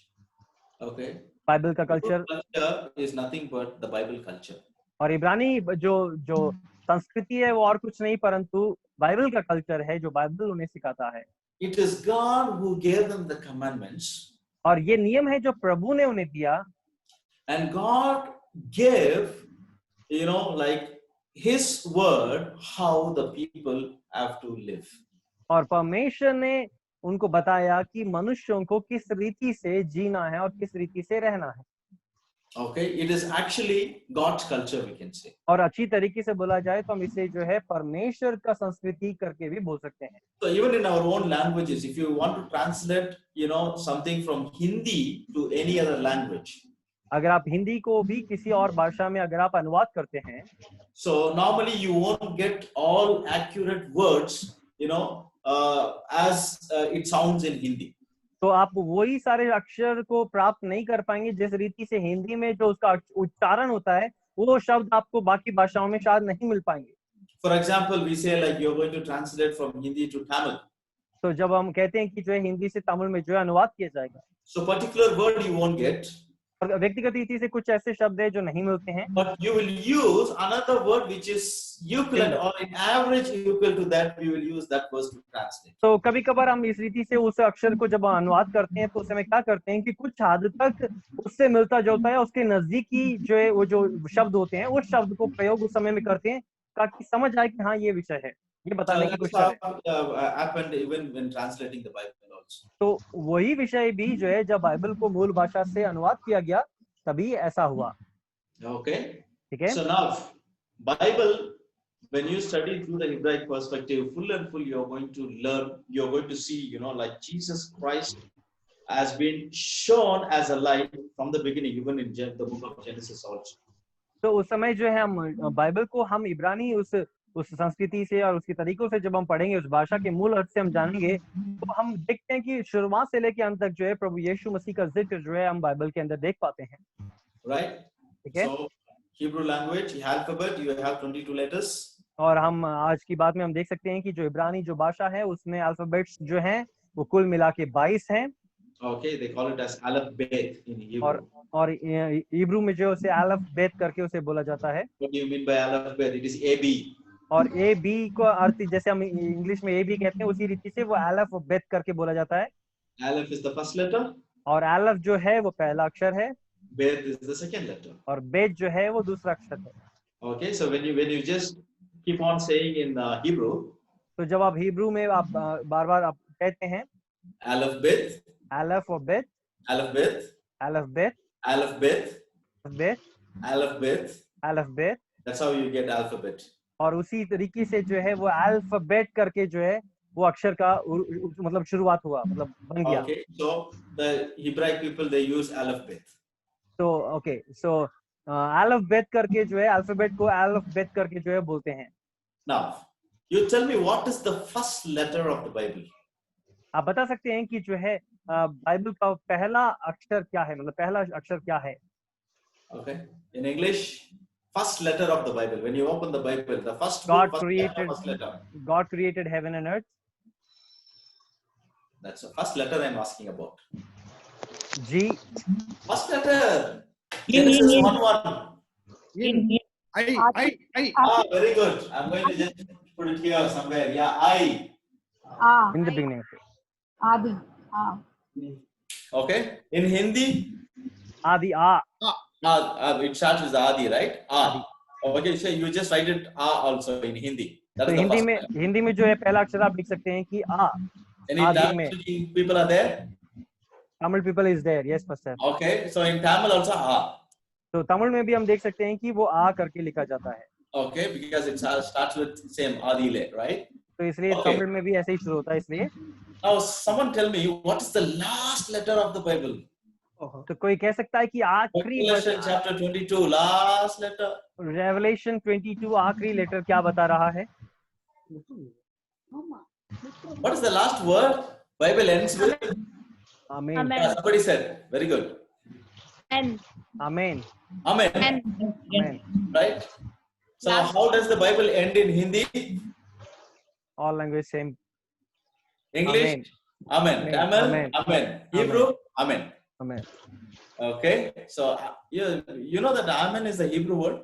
Okay. Bible का culture is nothing but the Bible culture. और इब्रानी जो संस्कृति है वो और कुछ नहीं परंतु बाइबल का कल्चर है जो बाइबल उन्हें सिखाता है. It is God who gave them the commandments. और ये नियम है जो प्रभु ने उन्हें दिया. And God gave, like His word, how the people have to live. और परमेश्वर ने उनको बताया कि मनुष्यों को किस रीति से जीना है और किस रीति से रहना है. Okay, it is actually God's culture, we can say. और अच्छी तरीके से बोला जाए तो हम इसे जो है परमेश्वर का संस्कृति करके भी बोल सकते हैं. So even in our own languages, if you want to translate, something from Hindi to any other language. अगर आप हिंदी को भी किसी और भाषा में अगर आप अनुवाद करते हैं, so normally you won't get all accurate words, as it sounds in Hindi. तो आप वही सारे अक्षर को प्राप्त नहीं कर पाएंगे जिस रीति से हिंदी में जो उसका उच्चारण होता है वो शब्द आपको बाकी भाषाओं में शायद नहीं मिल पाएंगे. For example, we say like you're going to translate from Hindi to Tamil. तो जब हम कहते हैं कि जो है हिंदी से तमिल में जो है अनुवाद किया जाएगा, so particular word you won't get. और व्यक्तिगत रीति से कुछ ऐसे शब्द है जो नहीं मिलते हैं. But you will use another word which is equivalent or in average equal to that. We will use that word to translate. तो कभी कभार हम इस रीति से उस अक्षर को जब अनुवाद करते हैं तो उस समय क्या करते हैं कि कुछ हद तक उससे मिलता जुलता है उसके नजदीकी जो है वो जो शब्द होते हैं उस शब्द को प्रयोग उस समय में करते हैं ताकि समझ आए कि हाँ ये विषय है, ये बताने की कोशिश है. Happened even when translating the Bible also. तो वही विषय भी जो है जब बाइबल को मूल भाषा से अनुवाद किया गया तभी ऐसा हुआ. Okay. ठीक है. So now Bible, when you study through the Hebraic perspective, full and full, you're going to learn. You're going to see, like Jesus Christ has been shown as a light from the beginning, even in the book of Genesis also. तो उस समय जो है हम Bible को हम इब्रानी उस संस्कृति से और उसके तरीकों से जब हम पढ़ेंगे, उस भाषा के मूल अर्थ से हम जानेंगे, तो हम देखते हैं कि शुरुआत से लेकर अंत तक जो है प्रभु यीशु मसीह का जिक्र जो है हम बाइबल के अंदर देख पाते हैं. Right? ठीक है. So Hebrew language, alphabet, you have 22 letters. और हम आज की बात में हम देख सकते हैं कि जो इब्रानी जो भाषा है उसमें अल्फाबेट्स जो हैं वो कुल मिला के 22 हैं. Okay, they call it as Aleph Bet in Hebrew. और हिब्रू में जो उसे अलेफ बेत करके उसे बोला जाता है. What do you mean by Aleph Bet? It is AB. और ए बी को अर्थ जैसे हम इंग्लिश में ए बी कहते हैं उसी रीति से वो अलेफ बेत करके बोला जाता है. Aleph is the first letter. और अलेफ जो है वो पहला अक्षर है. Bet is the second letter. और बेत जो है वो दूसरा अक्षर है. Okay, so when you just keep on saying in Hebrew. तो जब आप हिब्रू में आप बार-बार आप कहते हैं Aleph Bet. अलेफ और बेत. Aleph Bet. अलेफ बेत. Aleph Bet. बेत. Aleph Bet. अलेफ बेत. That's how you get alphabet. और उसी तरीके से जो है वो अल्फाबेट करके जो है वो अक्षर का मतलब शुरुआत हुआ, मतलब बन गया। Okay, so the Hebraic people they use alphabet. तो ओके, सो अल्फाबेट करके जो है, अल्फाबेट को अल्फाबेट करके जो है बोलते हैं। Now, you tell me what is the first letter of the Bible? आप बता सकते हैं कि जो है बाइबल का पहला अक्षर क्या है, मतलब पहला अक्षर क्या है? Okay, in English, first letter of the Bible. When you open the Bible, the first God book, first letter. God created heaven and earth. That's the first letter I'm asking about. G. First letter. In. Genesis 1:1. In. I. Ah, very good. I'm going to just put it here somewhere. Yeah, I. In the beginning. Adi. Okay. In Hindi, Adi. it starts with Adi, right? Adi. Okay, so you just write it also in Hindi. That तो is the first one. Hindi में जो है पहला अक्षर आप लिख सकते हैं कि आ। Any Tamil speaking people are there? Tamil people is there, yes pastor. Okay, so in Tamil also A. तो तमिल में भी हम देख सकते हैं कि वो आ करके लिखा जाता है। Okay, because it starts with same Adile, right? तो इसलिए तमिल में भी ऐसे ही शुरू होता है, इसलिए। Now someone tell me what is the last letter of the Bible? तो कोई कह सकता है कि आखिरी Revelation chapter 22, last letter. Revelation 22 आखिरी लेटर क्या बता रहा है? What is the last word? Bible ends with Amen. Yeah, somebody said. Very good. N. Amen. Amen. Amen. Right? So how does the Bible end in Hindi? All language same. English? Amen. Tamil? Amen. Amen. Hebrew? Amen. Amen. Okay. So you know that Amen is the Hebrew word?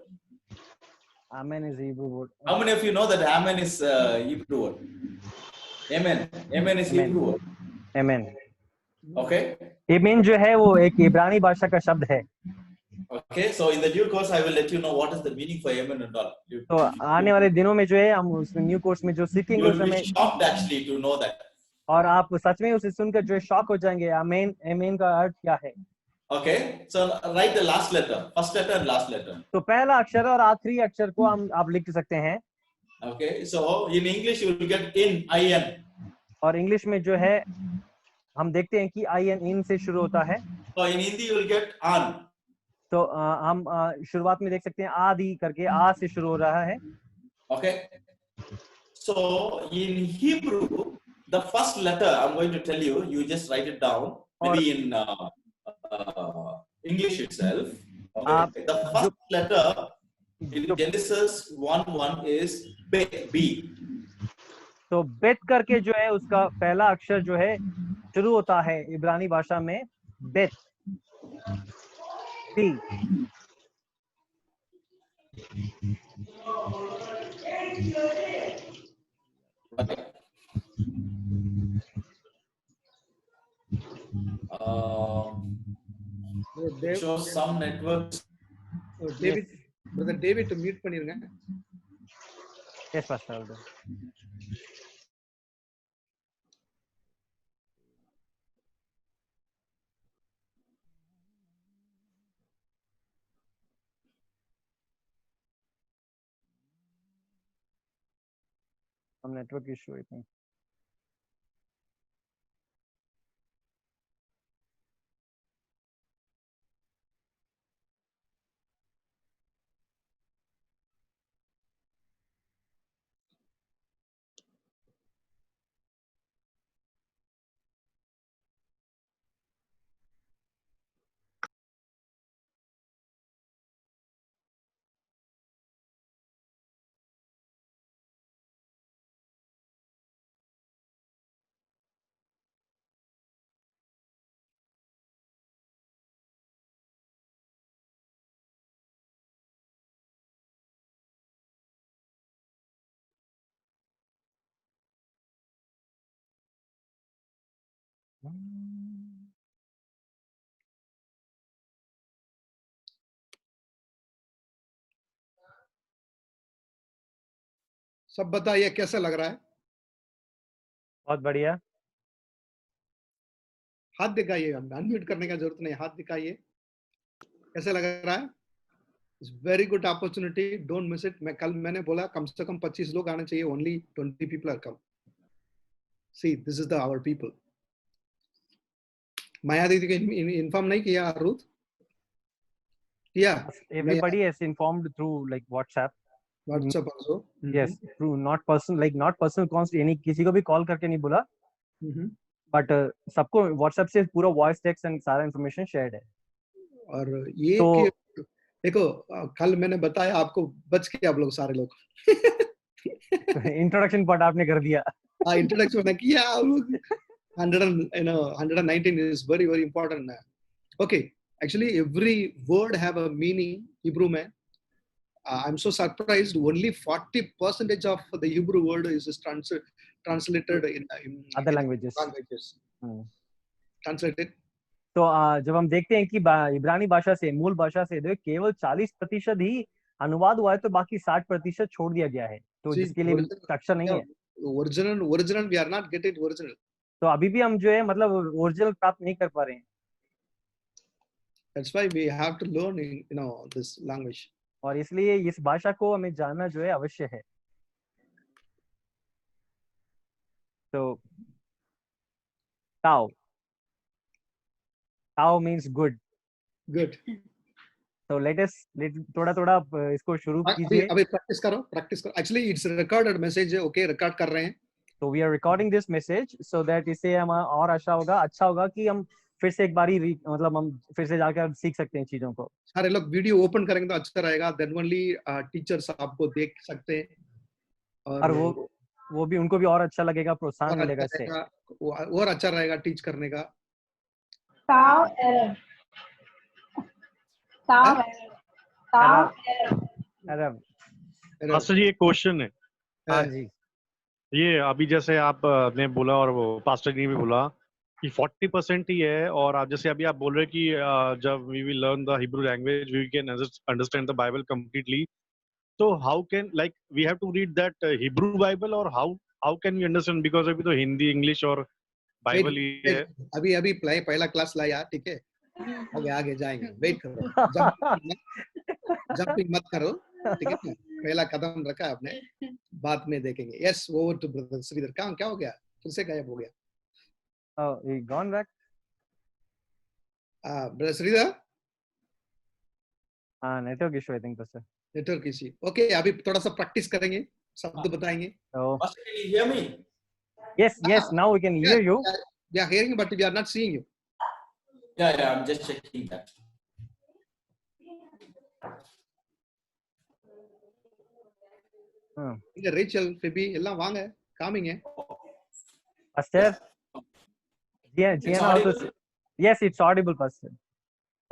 Amen is Hebrew word. How many of you know that Amen is Hebrew word? Amen. Amen is Amen. Hebrew word. Amen. Okay. Amen जो है वो एक इब्रानी भाषा का शब्द है। Okay, so in the due course, I will let you know what is the meaning for amen and all. तो आने वाले दिनों में जो है हम उस न्यू कोर्स में जो सीखेंगे You उस will समय, be shocked actually to know that. और आप सच में उसे सुनकर जो है शॉक हो जाएंगे। आमेन, आमेन का अर्थ क्या है? Okay, so write the last letter, first letter and last letter. तो पहला अक्षर और आखिरी अक्षर को हम आप लिख सकते हैं। Okay, so in English you will get in, I-N. और इंग्लिश में जो है हम देखते हैं कि I-N इन से शुरू होता है। So in Hindi you will get an. तो हम शुरुआत में देख सकते हैं आदि करके आ से शुरू हो रहा है। Okay, so in Hebrew the first letter I'm going to tell you, you just write it down, maybe in English itself. Okay, the first letter in Genesis 1:1 is B. तो बेत करके जो है उसका पहला अक्षर जो है शुरू होता है इब्रानी भाषा में बेत, B. Show some networks. David, brother David to mute பண்ணிருங்க. Yes, Pastor. Some network issue, I think. सब बताइए कैसा लग रहा है? बहुत बढ़िया। हाथ दिखाइए, अनम्यूट करने का जरूरत नहीं, हाथ दिखाइए। कैसा लग रहा है? It's very good opportunity, don't miss it. मैंने बोला कम से कम 25 लोग आने चाहिए, only 20 people are come. See, this is our people. Maya Didi को inform नहीं किया Ruth? Yeah. Everybody is informed through like WhatsApp. WhatsApp also. Yes, through not personal calls. यानी किसी को भी call करके नहीं बोला. But सबको WhatsApp से पूरा voice text and सारा information shared है. और ये तो देखो कल मैंने बताया आपको बच के आप लोग सारे लोग. इंट्रोडक्शन पार्ट आपने कर दिया. हाँ इंट्रोडक्शन मैंने किया. 119 is very very important. Okay, actually every word have a meaning. Hebrew man. I'm so surprised. Only 40% of the Hebrew word is translated in other languages. Translated. तो जब हम देखते हैं कि इब्रानी भाषा से मूल भाषा से केवल 40% ही अनुवाद हुआ है तो बाकी 60% छोड़ दिया गया है. तो जिसके लिए कक्षा नहीं है. Original we are not getting original. तो अभी भी हम जो है मतलब ओरिजिनल प्राप्त नहीं कर पा रहे हैं. That's why we have to learn this language. और इसलिए इस भाषा को हमें जानना जो है अवश्य है. तो Tau means good. Good. So let थोड़ा इसको शुरू कीजिए. अभी practice करो. Actually it's a recorded message. Okay, record कर रहे हैं. So we are recording this message so that इससे हम और अच्छा होगा कि हम फिर से एक बारी मतलब हम फिर से जाकर सीख सकते हैं चीजों को. सारे लोग वीडियो ओपन करेंगे तो अच्छा रहेगा. Then only टीचर्स आपको देख सकते हैं. और वो भी उनको भी और अच्छा लगेगा, प्रोत्साहन मिलेगा इससे. और अच्छा रहेगा टीच करने का. मास्टर जी एक क्वेश्चन है. हाँ जी. ये अभी जैसे आपने बोला और वो पास्टर जी ने भी बोला कि 40% ही है और आप जैसे अभी आप बोल रहे हैं कि जब we will learn the Hebrew language we can understand the Bible completely. So how can like we have to read that Hebrew Bible or how can we understand because अभी तो हिंदी इंग्लिश और बाइबल ही है. अभी पहला class लाया. ठीक है आगे जाएंगे. वेट करो. जंपिंग मत करो. ठीक है पहला कदम रखा आपने. बाद में देखेंगे. Yes over to brother Shridhar. क्या हो गया फिर से गायब हो गया. Oh, he gone back. Brother Shridhar. हाँ नेटवर्क इशू आई थिंक तो सर. Network issue. ओके अभी थोड़ा सा प्रैक्टिस करेंगे. शब्द बताएंगे. Master, can you hear me? Yes, now we can hear you. We are hearing but we are not seeing you. Yeah, I'm just checking that. இங்க Rachel பெபி எல்லாம் வாங்க காமிங்க. Pastor. Gianna also. Yes, it's audible, Pastor.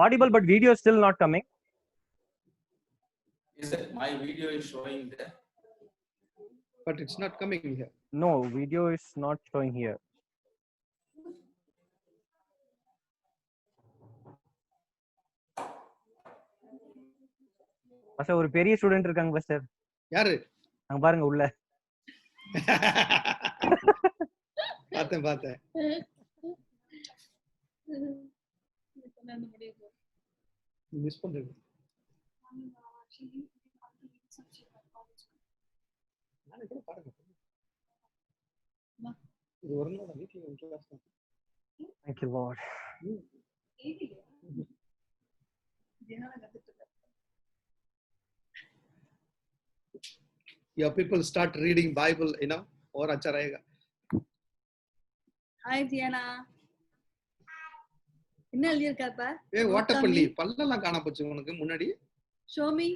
Audible, but video is still not coming. Is it my video is showing there? But it's not coming here. No, video is not showing here. Pastor, ஒரு பெரிய student இருக்காங்க Pastor. யாரு? அங்க பாருங்க உள்ள. பார்த்தேன். Miss பண்றேன். நானே கூட பாருங்க. இது ஒரு நாள் வீட்ல class. Thank you Lord. Your people start reading Bible, और अच्छा रहेगा. Hi Diana. என்ன எழுதி இருக்காப்பா? வாட்டப்பள்ளி பல்லெல்லாம் காண போச்சு உனக்கு முன்னாடி. Show me.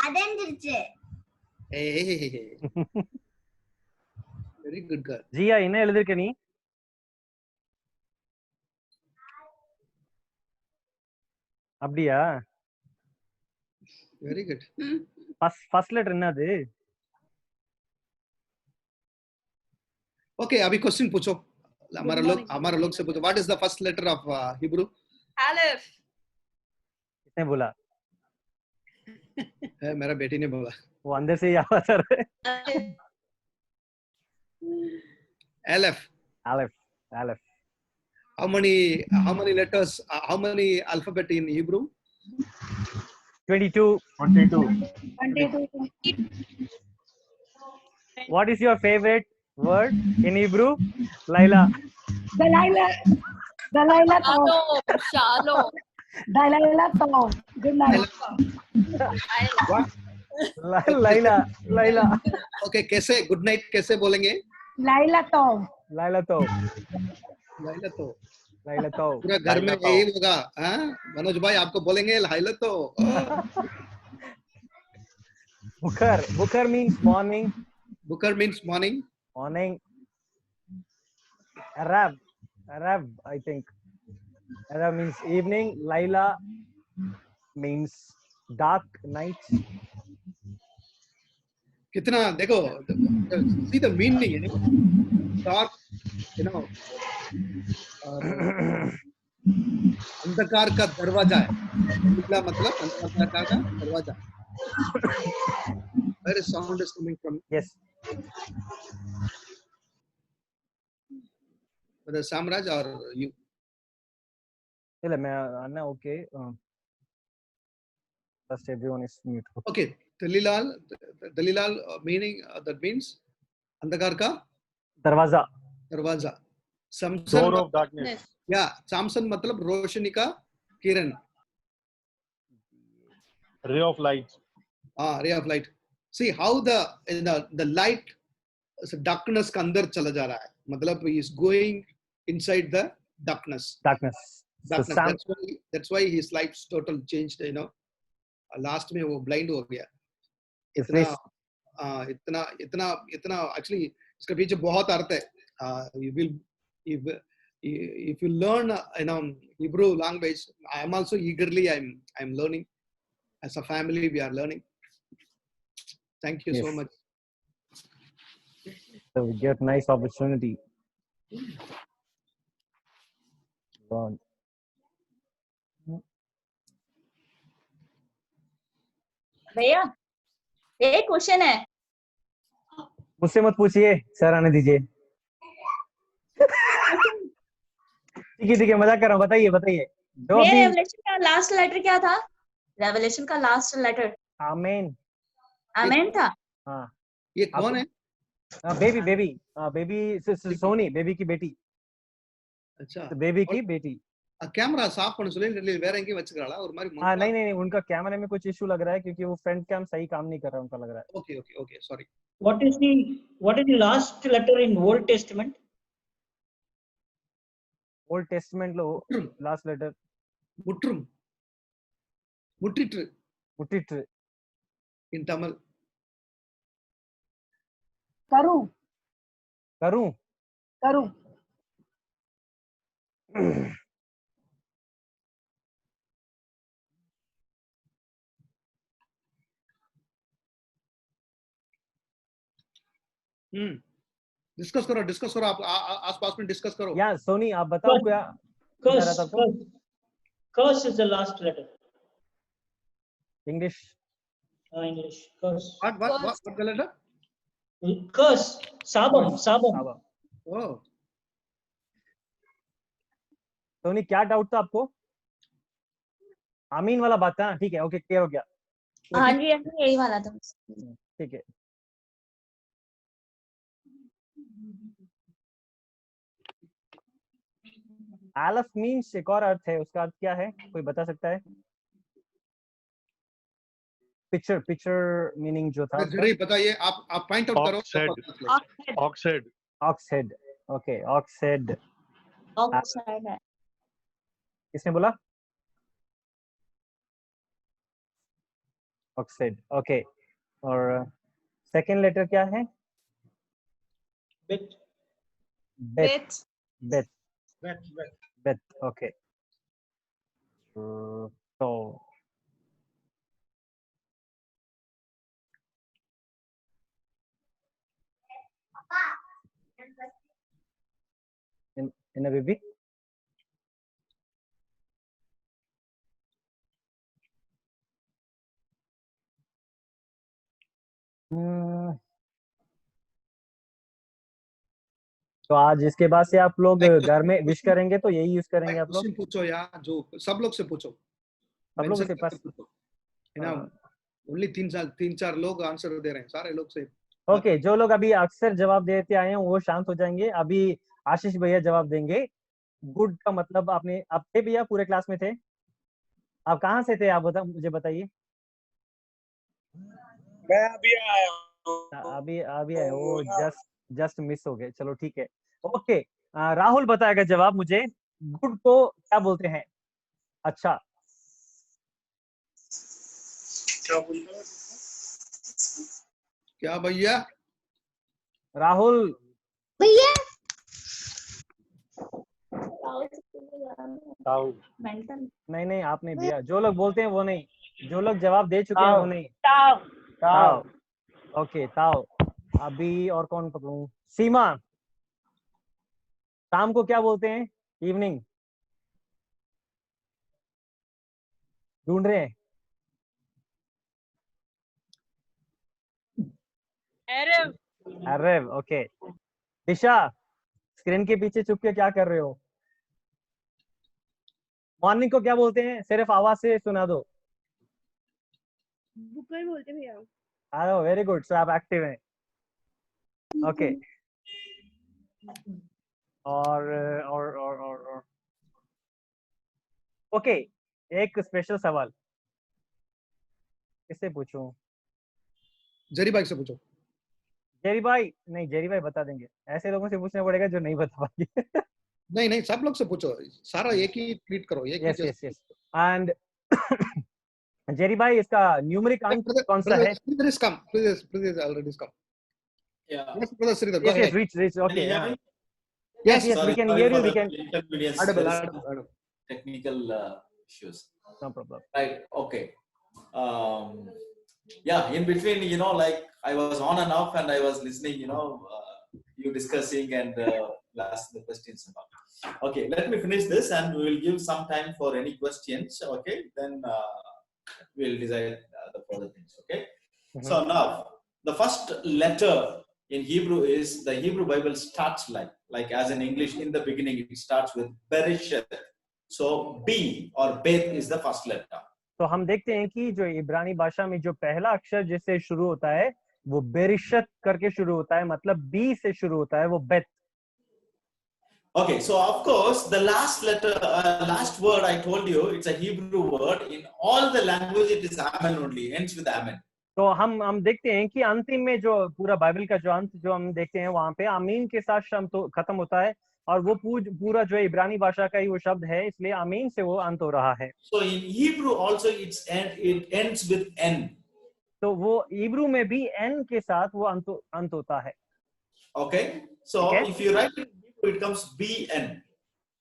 அதெந்திருச்சு. Very good girl. ஜியா என்ன எழுதி இருக்க நீ? அப்படியா? Very good. First letter என்னது? Okay, अभी क्वेश्चन पूछो. हमारा लोग से पूछो. What is the first letter of Hebrew? Aleph. किसने बोला? मेरा बेटी ने बोला. वो अंदर से ही आवाज आ रहा है. Aleph. How many letters? How many alphabet in Hebrew? 22. What is your favorite word in Hebrew? Laila. Delilah. Delilah Tov. Shalom. Delilah Tov. Good night. What? Laila. Laila. Okay, कैसे good night कैसे बोलेंगे? Laila Tov. Laila Tov. Laila तो Laila Tov. पूरा घर में यही होगा, हाँ? मनोज भाई आपको बोलेंगे लाइला तो. Bukhar. Bukhar means morning. Bukar means morning. Morning. Arab. Arab, I think. Arab means evening. Laila means dark night. कितना देखो, see the meaning, you know, dark, you know, अंधकार का दरवाजा है. निकला मतलब अंधकार का दरवाजा. Where is sound is coming from? Yes. Whether Samraj or you? चले मैं अन्ना okay. Just everyone is mute. Okay, Dalilal meaning that means अंधकार का दरवाजा. दरवाजा. Samson, Door of darkness. yeah, Samson मतलब रोशनी का किरण. Ray of light. ray of light. See how the light darkness के अंदर चला जा रहा है. मतलब he is going inside the darkness. Darkness. Darkness. So That's why his life's total changed. You know, last में वो blind हो गया. इतना actually इसके पीछे बहुत अर्थ है. You will if you learn Hebrew language, I am also eagerly I'm learning. As a family, we are learning. Thank you so much. So we get nice opportunity. Learn. भैया एक question है. मुझसे मत पूछिए, सर आने दीजिए. ठीक है मजाक कर रहा हूँ. बताइए. रेवलेशन का लास्ट लेटर क्या था? रेवलेशन का लास्ट लेटर आमेन. आमेन था. हाँ. ये कौन है? बेबी सोनी, बेबी की बेटी. अच्छा. बेबी की बेटी. कैमरा साफ பண்ண சொல்லி வேற எங்கேயும் வச்சுக்கறாளா ஒரு மாதிரி? हाँ नहीं उनका कैमरे में कुछ इशू लग रहा है क्योंकि वो फ्रंट कैम सही काम नहीं कर रहा उनका लग रहा है. Okay, sorry. What is the last letter in Old Testament? Old Testament lo last letter முற்றும். முற்றிற்று in Tamil. करूं. डिस्कस करो आप आसपास में डिस्कस करो. या सोनी आप बताओ क्या. Curse is the last letter. English. English. Curse. What the letter? Curse. Sabam. Oh. Soni क्या डाउट था आपको? आमीन वाला बात था. ठीक है, ओके, क्लियर हो गया. हाँ जी यही वाला था. ठीक है. Aleph means एक और अर्थ है, उसका अर्थ क्या है? कोई बता सकता है? पिक्चर मीनिंग जो था. जरूर बताइए. आप पॉइंट आउट करो. ऑक्सहेड. ओके, ऑक्सहेड है. किसने बोला? ऑक्सहेड. ओके. और सेकंड लेटर क्या है? Bet. Okay. So in a baby. तो आज इसके बाद से आप लोग घर में विश करेंगे तो यही यूज करेंगे आप लोग. पूछो यार, जो सब लोग से पूछो. सब लोग से पास ओनली 3-4 लोग आंसर दे रहे हैं. सारे लोग से ओके, जो लोग अभी अक्सर जवाब देते आए हैं वो शांत हो जाएंगे। अभी आशीष भैया जवाब देंगे। गुड का मतलब आपने, आप थे भैया, पूरे क्लास में थे? आप कहाँ से थे, आप मुझे बताइए। मैं अभी आया हूँ। अभी अभी आए वो, जस्ट मिस हो गए। चलो ठीक है, ओके। राहुल बताएगा जवाब मुझे, गुड को क्या बोलते हैं? अच्छा, क्या भैया? राहुल भैया मेंटल नहीं, आपने दिया। जो लोग बोलते हैं वो नहीं, जो लोग जवाब दे चुके हैं वो नहीं। ताओ। ओके, ताओ। अभी और कौन पकड़ूं? सीमा, शाम को क्या बोलते हैं? इवनिंग ढूंढ रहे हैं। अरे ओके। दिशा, स्क्रीन के पीछे छुप के क्या कर रहे हो? मॉर्निंग को क्या बोलते हैं? सिर्फ आवाज से सुना दो। बुकर बोलते भैया। हेलो, वेरी गुड, सो आप एक्टिव हैं। ओके, और ओके, एक स्पेशल सवाल किससे पूछूं? जेरी भाई से पूछो। जेरी भाई नहीं, जेरी भाई बता देंगे। ऐसे लोगों से पूछना पड़ेगा जो नहीं बता पाएंगे। नहीं, सब लोग से पूछो, सारा एक ही ट्वीट करो, एक ही। यस। एंड जेरी भाई, इसका न्यूमेरिक अंक कौन सा है? Sridhar is come. Please already come. Yeah. Yes, brother Sridhar, go Yes, ahead. reach. Okay. Can you hear me? Yes, Sorry, we can sorry hear for you. We the can. inconvenience. Audible, There is audible, audible. technical issues. No problem. Right. Okay. Yeah. In between, like I was on and off, and I was listening. You discussing and asking the questions and all. Okay. Let me finish this, and we will give some time for any questions. Okay. Then we'll decide the further things. Okay. Mm-hmm. So now the first letter in Hebrew is, the Hebrew Bible starts like as in English, in the beginning it starts with Bereshit. So B or Beth is the first letter. तो हम देखते हैं कि जो इब्रानी भाषा में जो पहला अक्षर जिससे शुरू होता है वो बेरिशत करके शुरू होता है, मतलब बी से शुरू होता है, वो बेत। Okay, so of course the last letter, last word I told you, it's a Hebrew word. In all the language it is Amen only, ends with Amen. तो हम देखते हैं कि अंतिम में जो पूरा बाइबल का जो अंत जो हम देखते हैं वहां पे आमीन के साथ शब्द तो खत्म होता है, और वो पूरा जो इब्रानी भाषा का ही वो शब्द है, इसलिए आमीन से वो अंत हो रहा है। So in Hebrew also it ends with N. तो वो इब्रू में भी एन के साथ वो अंत होता है। Okay, so if you write it in Hebrew, it comes BN.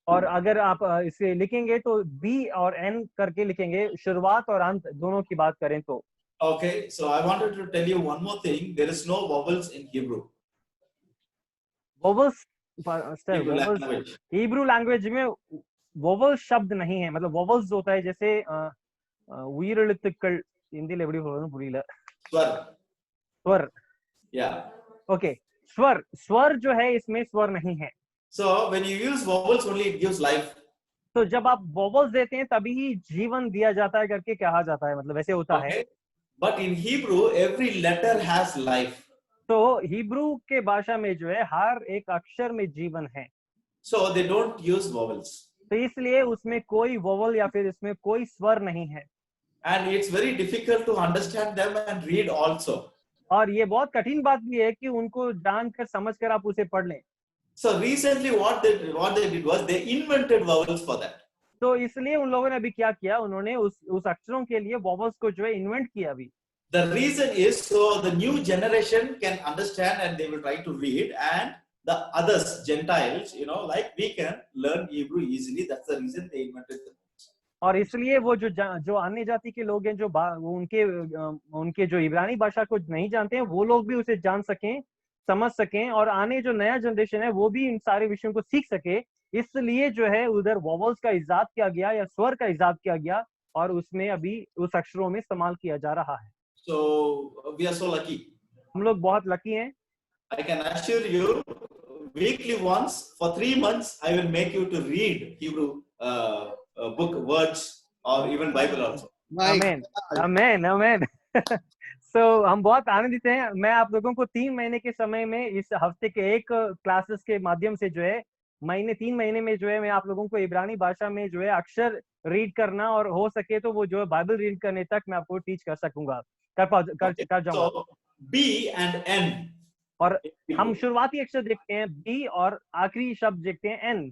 और अगर आप इसे लिखेंगे तो बी और एन करके लिखेंगे, शुरुआत और अंत दोनों की बात करें तो। Okay, so I wanted to tell you one more thing. There is no vowels in Hebrew. Vowels, Hebrew language में vowel शब्द नहीं है, मतलब vowels होता है जैसे உயிரெழுத்துக்கள், हिंदी लेबड़ी बोलना पुरीला, स्वर। Yeah. Okay, स्वर जो है इसमें स्वर नहीं है। So when you use vowels only, it gives life. तो जब आप vowels देते हैं तभी ही जीवन दिया जाता है करके कहा जाता है, मतलब ऐसे होता है। But in Hebrew, every letter has life. तो हिब्रू के भाषा में जो है हर एक अक्षर में जीवन है। So they don't use vowels. तो इसलिए उसमें कोई वोवल या फिर इसमें कोई स्वर नहीं है। And it's very difficult to understand them and read also. और ये बहुत कठिन बात भी है कि उनको जानकर समझकर आप उसे पढ़ लें। So recently what they did was they invented vowels for that. तो इसलिए उन लोगों ने अभी क्या किया, उन्होंने उस अक्षरों के लिए वोवल्स को जो है इन्वेंट किया अभी। The reason is so the new generation can understand and they will try to read, and the others, Gentiles, like we can learn Hebrew easily. That's the reason they invented them. और इसलिए वो जो अन्य जाति के लोग हैं, जो उनके जो इब्रानी भाषा को नहीं जानते हैं, वो लोग भी उसे जान सकें, समझ सकें, और आने जो नया जनरेशन है वो भी इन सारे विषयों को सीख सके। इसलिए जो है उधर वोवल्स का इजाद किया गया या स्वर का इजाद किया गया, और उसमें अभी उस अक्षरों में इस्तेमाल किया जा रहा है। So we are so lucky. हम लोग बहुत लकी हैं। I can assure you, weekly once for 3 months, I will make you to read Hebrew book words or even Bible also. Amen. Amen. Amen. हम बहुत आनंदित हैं। मैं आप लोगों को 3 महीने के समय में इस हफ्ते के एक क्लासेस के माध्यम से जो है 3 महीने में जो है मैं आप लोगों को इब्रानी भाषा में जो है अक्षर रीड करना और हो सके तो वो जो है बाइबल रीड करने तक मैं आपको टीच कर सकूंगा, कर जाऊंगा। So B and N. और हम शुरुआती अक्षर देखते हैं B और आखिरी शब्द देखते हैं N।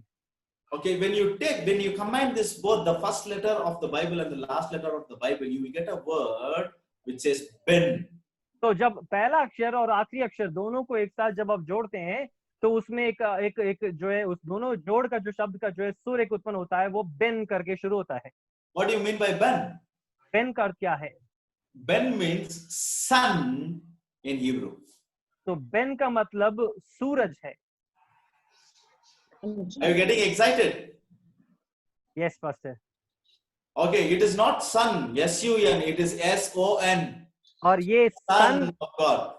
Okay, when you combine this both the first letter of the Bible and the last letter of the Bible, you will get a word which says Ben. तो जब पहला अक्षर और आखिरी अक्षर दोनों को एक साथ जब आप जोड़ते हैं तो उसमें एक जो है उस दोनों जोड़ का जो शब्द का जो है सुर एक उत्पन्न होता है, वो बेन करके शुरू होता है। What do you mean by Ben? Ben का अर्थ क्या है? Ben means sun in Hebrew. तो बेन का मतलब सूरज है। Are you getting excited? Yes, pastor. Okay, it is not sun, S-U-N, it is S-O-N. और ये Son of God.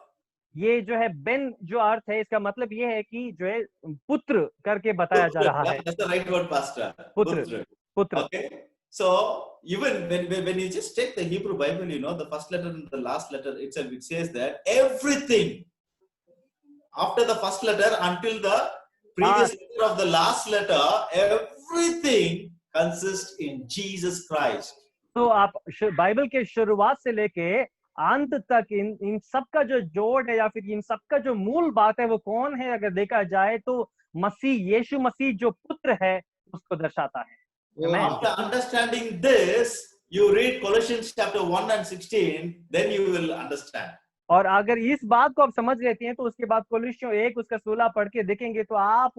ये जो है बेन जो अर्थ है इसका मतलब ये है कि जो है पुत्र करके बताया जा रहा है। That's the right word, pastor. पुत्र। Okay. So even when you just take the Hebrew Bible, you know, the first letter and the last letter itself, it says that everything after the first letter until the previous letter of the last letter, everything consists in Jesus Christ. तो आप Bible के शुरुआत से लेके अंत तक इन सब का जो जोड़ है या फिर इन सब का जो मूल बात है वो कौन है, अगर देखा जाए तो मसीह, यीशु मसीह जो पुत्र है उसको दर्शाता है। After understanding this, you read Colossians chapter 1 and 16, then you will understand. और अगर इस बात को आप समझ लेते हैं तो उसके बाद कोलोसियों 1 उसका 16 पढ़ के देखेंगे तो आप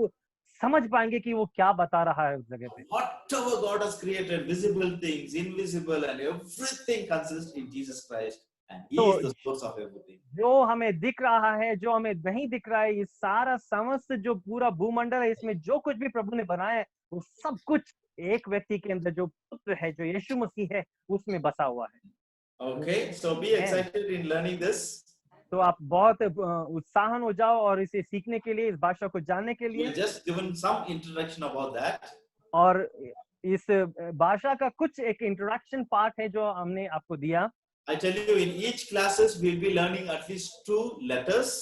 समझ पाएंगे कि वो क्या बता रहा है उस जगह पे। Whatever God has created, visible things, invisible, and everything consists in Jesus Christ, and He is the source of everything. जो हमें दिख रहा है, जो हमें नहीं दिख रहा है, ये सारा समस्त जो पूरा भूमंडल है, इसमें जो कुछ भी प्रभु ने बनाया है वो सब कुछ एक व्यक्ति के अंदर जो पुत्र है, जो यीशु मसीह है, उसमें बसा हुआ है। Okay, so be excited in learning this. तो आप बहुत उत्साहन हो जाओ और इसे सीखने के लिए, इस भाषा को जानने के लिए। Just given some introduction about that. और इस भाषा का कुछ एक इंट्रोडक्शन पार्ट है जो हमने आपको दिया। I tell you, in each classes we'll be learning at least 2 letters.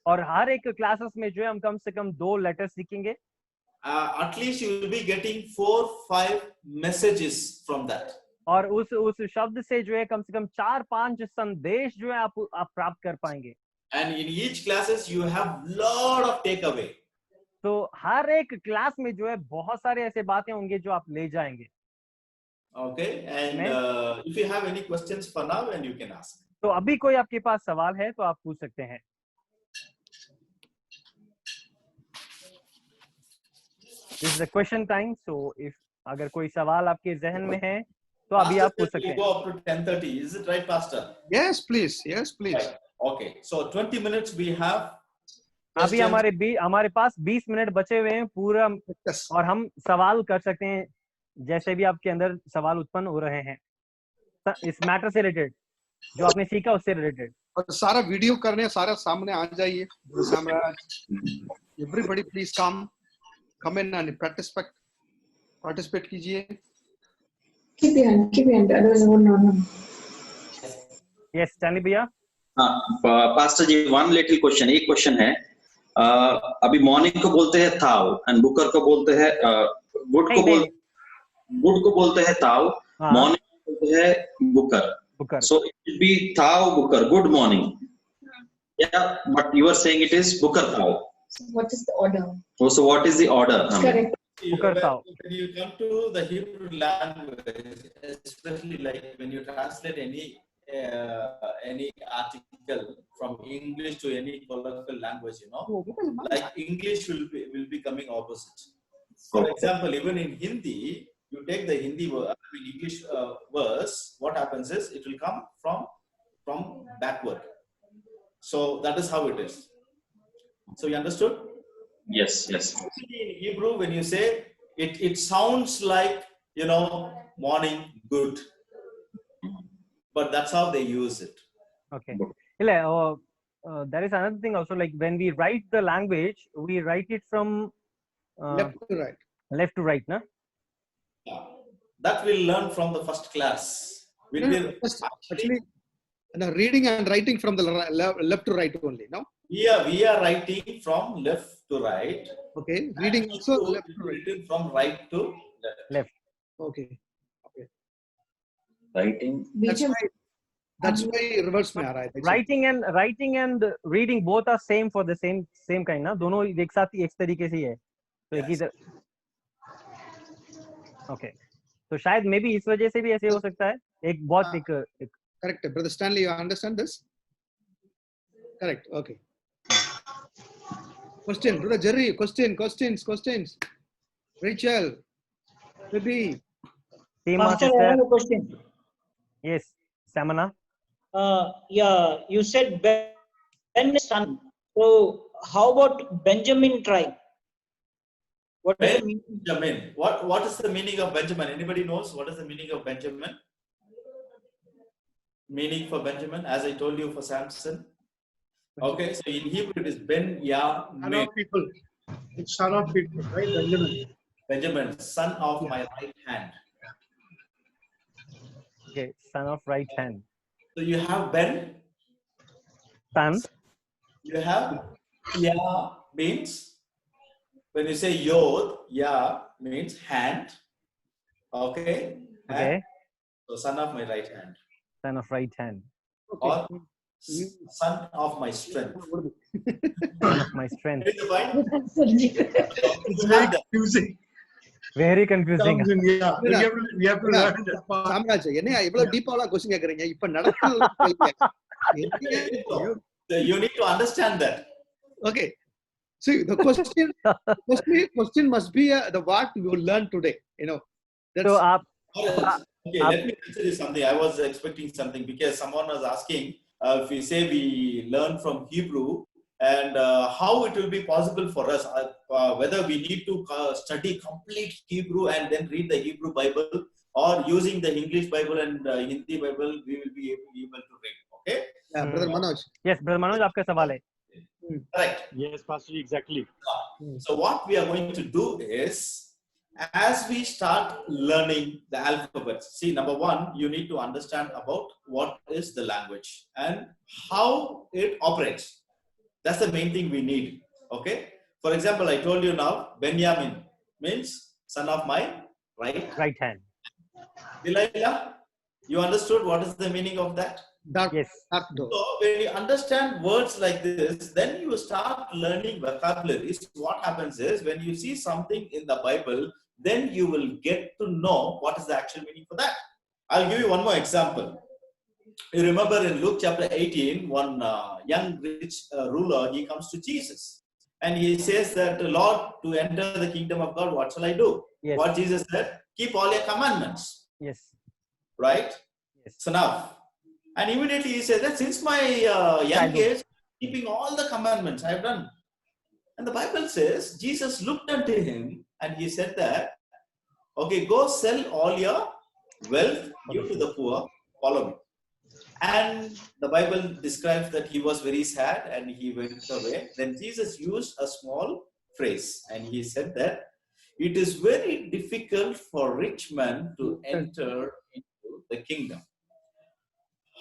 और हर एक क्लासेस में जो है हम कम से कम 2 लेटर सीखेंगे। At least you will be getting 4-5 messages from that. और उस शब्द से जो है कम से कम 4-5 संदेश जो है आप प्राप्त कर पाएंगे। And in each classes you have lot of takeaway. तो हर एक क्लास में जो है बहुत सारे ऐसे बातें होंगे जो आप ले जाएंगे। Okay, and if you have any questions for now, and you can ask. तो अभी कोई आपके पास सवाल है तो आप पूछ सकते हैं। This is a question time, so if अगर कोई सवाल आपके जहन में है तो अभी आप पूछ सकते हैं। Go up to 10:30. Is it right, Pastor? Yes, please. Yes, please. Right. Okay. So 20 minutes we have. अभी हमारे पास 20 मिनट बचे हुए हैं पूरा, और हम सवाल कर सकते हैं जैसे भी आपके अंदर सवाल उत्पन्न हो रहे हैं इस मैटर से रिलेटेड, जो आपने सीखा उससे रिलेटेड। और सारा वीडियो करने सारा सामने आ जाइए। Everybody please come in and participate कीजिए। Keep your hand. Otherwise, I won't know. Yes, Stanley भैया। पास्टर जी, वन लिटिल क्वेश्चन, एक क्वेश्चन है। अभी मॉर्निंग को बोलते हैं थाव एंड बुकर को बोलते हैं गुड को बोलते हैं ताव, मॉर्निंग को बोलते हैं बुकर। सो इट विल बी थाव बुकर, good morning. Yeah, but you are saying it is Bukar Tao. So what is the order? Oh, so what is the order? Correct. When you come to the Hebrew language, especially like when you translate any article from English to any colloquial language, you know, like English will be coming opposite. For example, even in Hindi, you take the Hindi English verse, what happens is it will come from backward. So that is how it is. So you understood? Yes. In Hebrew, when you say it sounds like, you know, morning, good, but that's how they use it. Okay. There is another thing also, like when we write the language, we write it from left to right. Left to right, na? Yeah. That we'll learn from the first class. Actually, No, reading and writing from the left to right only. No. We are writing from left to right. Okay. Reading also left to right. Written from right to left. Okay. Okay. Writing. That's why reverse में आ रहा है. Writing and reading both are same for the same kind ना, दोनों एक साथ एक तरीके से ही है. तो एक ही Okay. तो शायद मे बी इस वजह से भी ऐसे हो सकता है. एक बहुत एक Correct. Brother Stanley, you understand this? Correct. Okay. Question. Brother Jerry, questions. Rachel, Baby. Pastor, I have a question. Yes, Samana. Yeah, you said Ben is son. So how about Benjamin tribe? What is the meaning? Benjamin. What is the meaning of Benjamin? Anybody knows what is the meaning of Benjamin? Meaning for Benjamin, as I told you for Samson. Okay, so in Hebrew it is Ben-Yamin. Son of people. It's son of people, right? Benjamin, son of my right hand. Okay, son of right hand. So you have Ben. Son. You have Ya means, when you say Yod, Ya means hand. Okay. Okay. So son of my right hand. Son of right hand. Okay. Or son of my strength. Son of my strength. It's very confusing. Very confusing. Yeah. We have to learn that part. Samraj, என்ன இவ்வளவு டீப்பாலாம் question கேக்குறீங்க? இப்ப நடக்குது. You need to understand that. Okay. See, the question must be the what we will learn today. You know. That's, so okay, let me answer you something. I was expecting something because someone was asking if we say we learn from Hebrew and how it will be possible for us, whether we need to study complete Hebrew and then read the Hebrew Bible, or using the English Bible and Hindi Bible, we will be able to read. Okay? Yeah, Brother Manoj. Yes, Brother Manoj, आपका सवाल है. Correct. Yes, Pastor, exactly. So what we are going to do is, as we start learning the alphabets, see, number one, you need to understand about what is the language and how it operates. That's the main thing we need. Okay. For example, I told you now, Benjamin means son of my right hand. Delilah, you understood what is the meaning of that? Yes. So when you understand words like this, then you start learning vocabularies. What happens is, when you see something in the Bible, then you will get to know what is the actual meaning for that. I'll give you one more example. You remember in Luke chapter 18, one young rich ruler, he comes to Jesus and he says that, Lord, to enter the kingdom of God, what shall I do? Yes. What Jesus said, keep all your commandments. Yes. Right? Yes. So now, and immediately he said that since my young age, keeping all the commandments I have done. And the Bible says, Jesus looked unto him and he said that, okay, go sell all your wealth, give to the poor, follow me. And the Bible describes that he was very sad and he went away. Then Jesus used a small phrase and he said that it is very difficult for rich men to enter into the kingdom.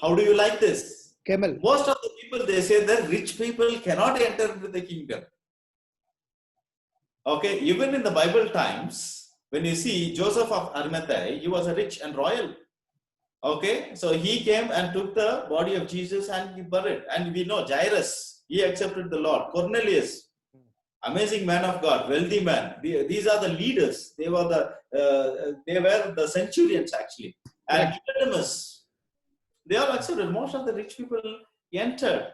How do you like this? Camel. Most of the people, they say that rich people cannot enter into the kingdom. Okay, even in the Bible times, when you see Joseph of Arimathea, he was a rich and royal. Okay, so he came and took the body of Jesus and he buried. And we know Jairus, he accepted the Lord. Cornelius, amazing man of God, wealthy man. These are the leaders. They were the centurions actually. And Nicodemus, they all accepted. Most of the rich people entered.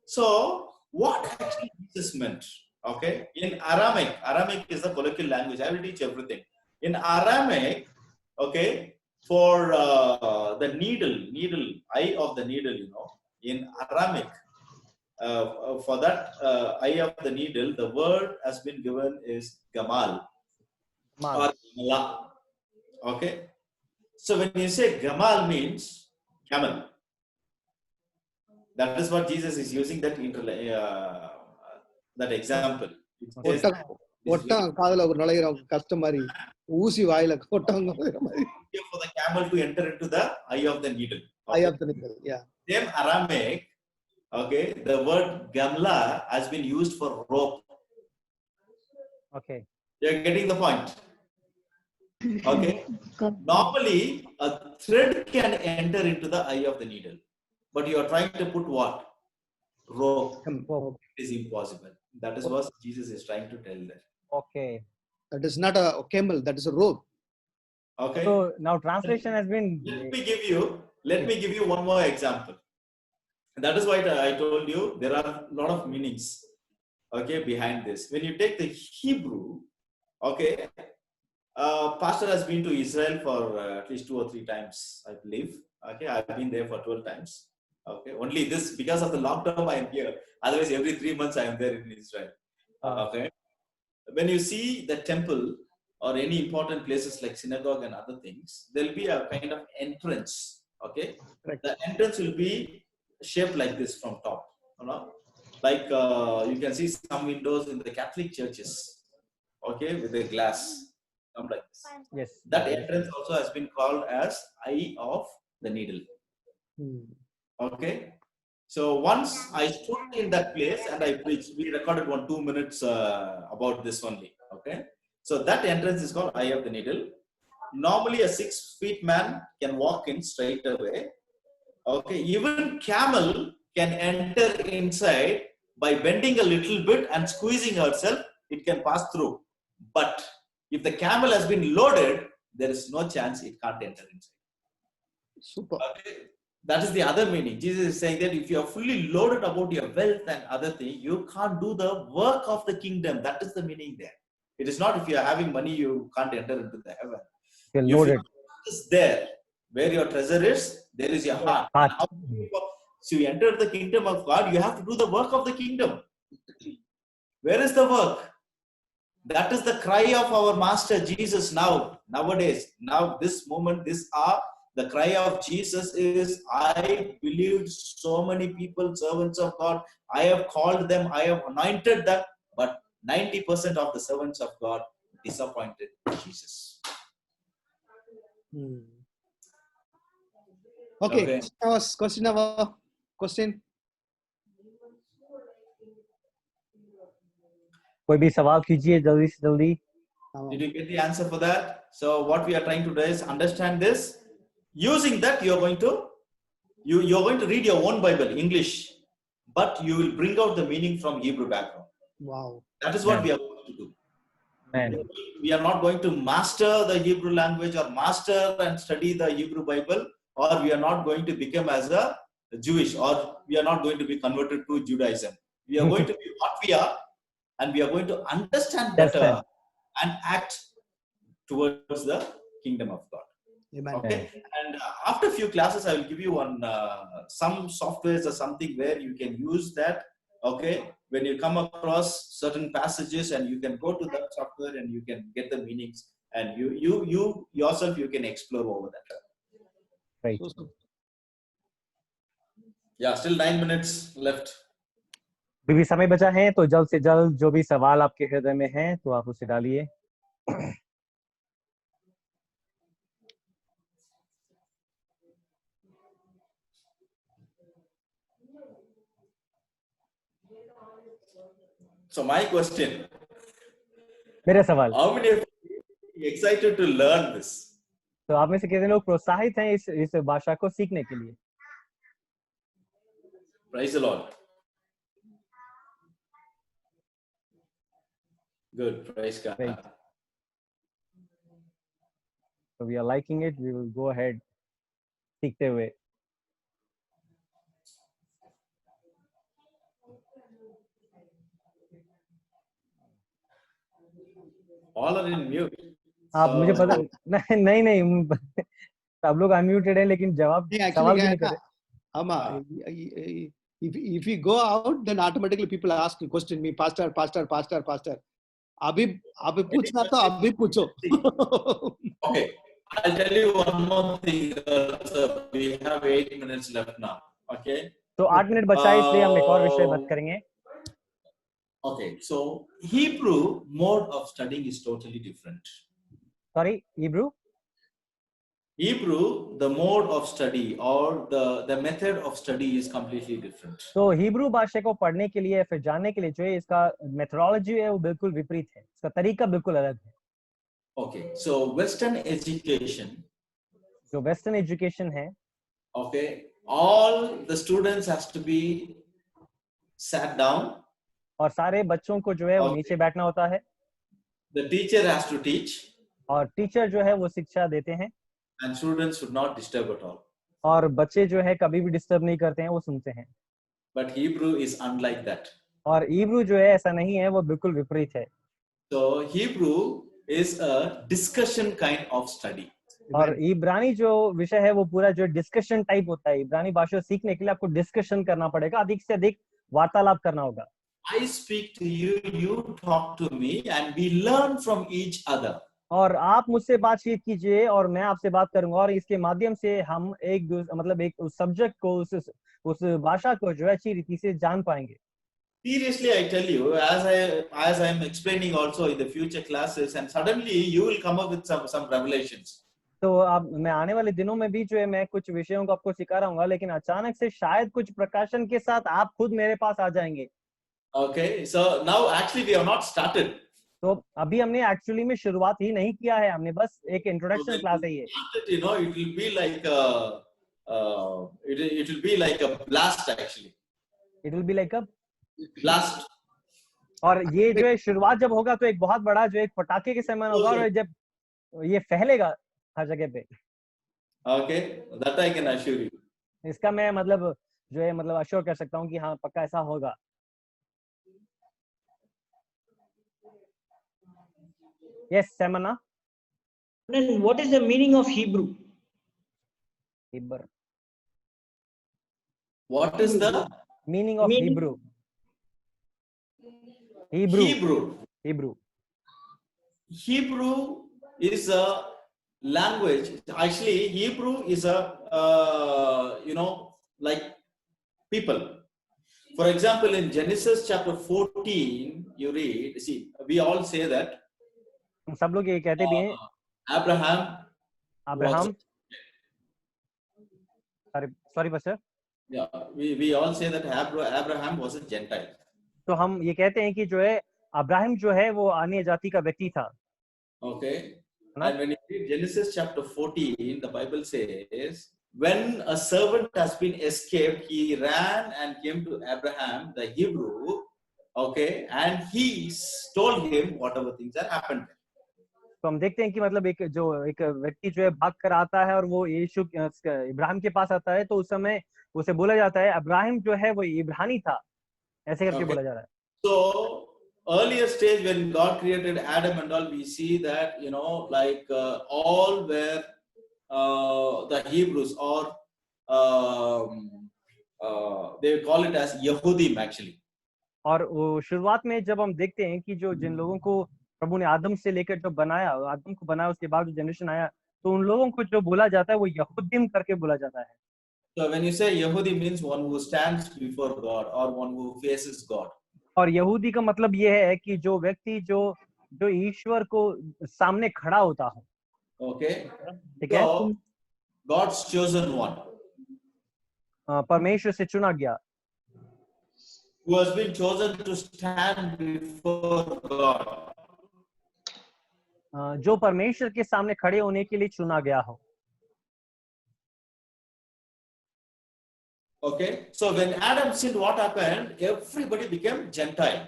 So what actually Jesus meant? Okay, in Aramaic is the colloquial language. I will teach everything. In Aramaic, okay, for the needle, eye of the needle, you know, in Aramaic, for that eye of the needle, the word has been given is gamal or gamala. Okay, so when you say gamal means camel, that is what Jesus is using that example. ஒட்டகம் காதுல ஒரு நுழையிற கஷ்டம் மாதிரி ஊசி வாயில ஒட்டகம் நுழையிற மாதிரி. For the camel to enter into the eye of the needle. Eye of the needle. Yeah. Same Aramaic. Okay, the word gamla has been used for rope. Okay. You're getting the point. Okay. Normally, a thread can enter into the eye of the needle, but you are trying to put what? Rope. It is impossible. That is what Jesus is trying to tell there. Okay. That is not a camel. That is a rope. Okay. So now translation has been. Let me give you one more example. That is why I told you there are a lot of meanings, okay, behind this. When you take the Hebrew, okay, pastor has been to Israel for at least 2 or 3 times, I believe. Okay, I've been there for 12 times. Okay, only this because of the lockdown I am here. Otherwise, every 3 months I am there in Israel. Okay, when you see the temple or any important places like synagogue and other things, there will be a kind of entrance. Okay, the entrance will be shaped like this from top. You know, like you can see some windows in the Catholic churches. Okay, with a glass. Like this. Yes. That entrance also has been called as eye of the needle. Okay. So once I stood in that place and I preached, we recorded 2 minutes about this only. Okay. So that entrance is called eye of the needle. Normally a 6 feet man can walk in straight away. Okay. Even camel can enter inside by bending a little bit and squeezing herself. It can pass through. But if the camel has been loaded, there is no chance it can't enter inside. Super. Okay. That is the other meaning. Jesus is saying that if you are fully loaded about your wealth and other things, you can't do the work of the kingdom. That is the meaning there. It is not if you are having money, you can't enter into the heaven. You're loaded. If your heart is there, where your treasure is, there is your heart. So you enter the kingdom of God, you have to do the work of the kingdom. Where is the work? That is the cry of our Master Jesus nowadays. Now, this moment, this hour, the cry of Jesus is, I believed so many people, servants of God. I have called them, I have anointed them, but 90% of the servants of God disappointed Jesus. Okay. Question. कोई भी सवाल कीजिए जल्दी से जल्दी. Did you get the answer for that? So what we are trying to do is understand this. Using that, you're going to read your own Bible, English, but you will bring out the meaning from Hebrew background. Wow. That is what we are going to do. We are not going to master the Hebrew language or master and study the Hebrew Bible, or we are not going to become as a Jewish, or we are not going to be converted to Judaism. We are going to be what we are, and we are going to understand better and act towards the kingdom of God. Amen. Okay, and after a few classes, I will give you some softwares or something where you can use that. Okay, when you come across certain passages, and you can go to that software and you can get the meanings, and you yourself you can explore over that. Right. Yeah, still 9 minutes left. भी समय बचा है तो जल्द से जल्द जो भी सवाल आपके हृदय में हैं तो आप उसे डालिए. So my question. मेरा सवाल. How many of you are excited to learn this? तो आप में से कितने लोग प्रोत्साहित हैं इस भाषा को सीखने के लिए? Praise the Lord. Good. Praise God. Great. So we are liking it. We will go ahead. सीखते हुए. All are in mute. आप मुझे पता नहीं सब लोग अनम्यूटेड हैं लेकिन सवाल भी नहीं कर रहे. If we go out, then automatically people ask a question me, pastor. अभी पूछना तो अभी पूछो. Okay, I'll tell you one more thing. We have 8 minutes left now. Okay. तो 8 मिनट बचा है इसलिए हम एक और विषय बात करेंगे. Okay, so Hebrew mode of studying is totally different. Sorry, Hebrew? Hebrew, the mode of study or the method of study is completely different. तो हिब्रू भाषा को पढ़ने के लिए फिर जानने के लिए जो है इसका मेथोडोलॉजी है वो बिल्कुल विपरीत है, इसका तरीका बिल्कुल अलग है. Okay, so Western education, जो वेस्टर्न एजुकेशन है, okay, all the students has to be sat down. और सारे बच्चों को जो है वो नीचे बैठना होता है. The teacher has to teach. और टीचर जो है वो शिक्षा देते हैं. And students should not disturb at all. और बच्चे जो है कभी भी डिस्टर्ब नहीं करते हैं, वो सुनते हैं. But Hebrew is unlike that. और हिब्रू जो है ऐसा नहीं है, वो बिल्कुल विपरीत है. So Hebrew is a discussion kind of study. और इब्रानी जो विषय है वो पूरा जो डिस्कशन टाइप होता है. इब्रानी भाषा सीखने के लिए आपको डिस्कशन करना पड़ेगा, अधिक से अधिक वार्तालाप करना होगा. I speak to you, you talk to me, and we learn from each other. और आप मुझसे बातचीत कीजिए और मैं आपसे बात करूंगा, और इसके माध्यम से हम एक मतलब एक उस सब्जेक्ट को, उस भाषा को जो है अच्छी रीति से जान पाएंगे. Seriously, I tell you, as I am explaining also in the future classes, and suddenly you will come up with some revelations. तो अब मैं आने वाले दिनों में भी जो है मैं कुछ विषयों को आपको सिखा रहा हूँ, लेकिन अचानक से शायद कुछ प्रकाशन के साथ आप खुद मेरे पास आ जाएंगे. Okay, so now actually we have not started. तो अभी हमने एक्चुअली में शुरुआत ही नहीं किया है, हमने बस एक इंट्रोडक्शन क्लास है ये. You know, it will be like it will be like a blast actually. It will be like a blast. और ये जो है शुरुआत जब होगा तो एक बहुत बड़ा जो एक पटाखे के समान होगा, और जब ये फैलेगा हर जगह पे. Okay, that I can assure you. इसका मैं मतलब जो है मतलब अश्योर कर सकता हूँ कि हाँ पक्का ऐसा होगा. Yes, Samana. Then what is the meaning of Hebrew? Hebrew. What is the meaning of Hebrew? Hebrew. Hebrew is a language. Actually, Hebrew is a like people. For example, in Genesis chapter 14, you read. See, we all say that. सब लोग ये कहते भी हैं. Abraham. Sorry, pastor. Yeah, we all say that Abraham was a Gentile. तो हम ये कहते हैं कि जो है अब्राहम जो है वो अन्य जाति का व्यक्ति था. Okay. And when you read Genesis chapter 14, the Bible says, when a servant has been escaped, he ran and came to Abraham, the Hebrew, okay, and he told him whatever things that happened. तो हम देखते हैं कि मतलब एक व्यक्ति जो है भाग कर आता है और वो यीशु इब्राहिम के पास आता है, तो उस समय उसे बोला जाता है अब्राहिम जो है वो इब्रानी था, ऐसे करके बोला जा रहा है. So earlier stage when God created Adam and all, we see that like all were the Hebrews, or they call it as Yehudim actually. और शुरुआत में जब हम देखते हैं कि जो जिन लोगों को प्रभु ने आदम से लेकर जो बनाया, आदम को बनाया, उसके बाद जो जनरेशन आया, तो उन लोगों को जो बोला जाता है वो यहूदीम करके बोला जाता है. So when you say Yehudi means one who stands before God or one who faces God. और यहूदी का मतलब ये है कि जो व्यक्ति जो ईश्वर को सामने खड़ा होता हो. Okay. ठीक है. So God's chosen one. परमेश्वर से चुना गया. Who has been chosen to stand before God. जो परमेश्वर के सामने खड़े होने के लिए चुना गया हो. Okay, so when Adam sinned, what happened? Everybody became Gentile.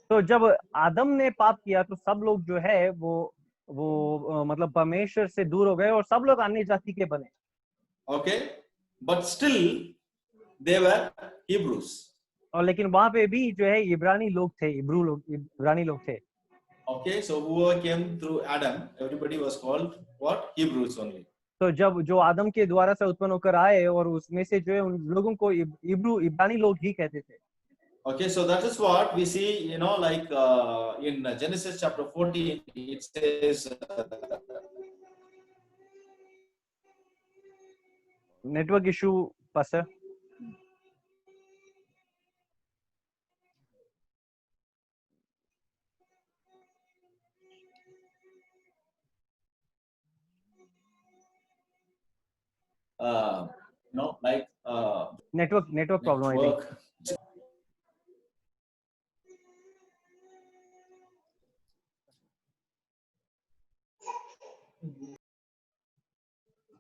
तो जब आदम ने पाप किया तो सब लोग जो है वो मतलब परमेश्वर से दूर हो गए और सब लोग अन्य जाति के बने. Okay, but still they were Hebrews. और लेकिन वहां पे भी जो है इब्रानी लोग थे, इब्रानी लोग थे. Okay, so whoever came through Adam, everybody was called what? Hebrews only. तो जब जो आदम के द्वारा से उत्पन्न होकर आए और उसमें से जो है उन लोगों को इब्रानी लोग ही कहते थे. Okay, so that is what we see, like in Genesis chapter 14, it says. Network issue, pastor. like network problem, I think.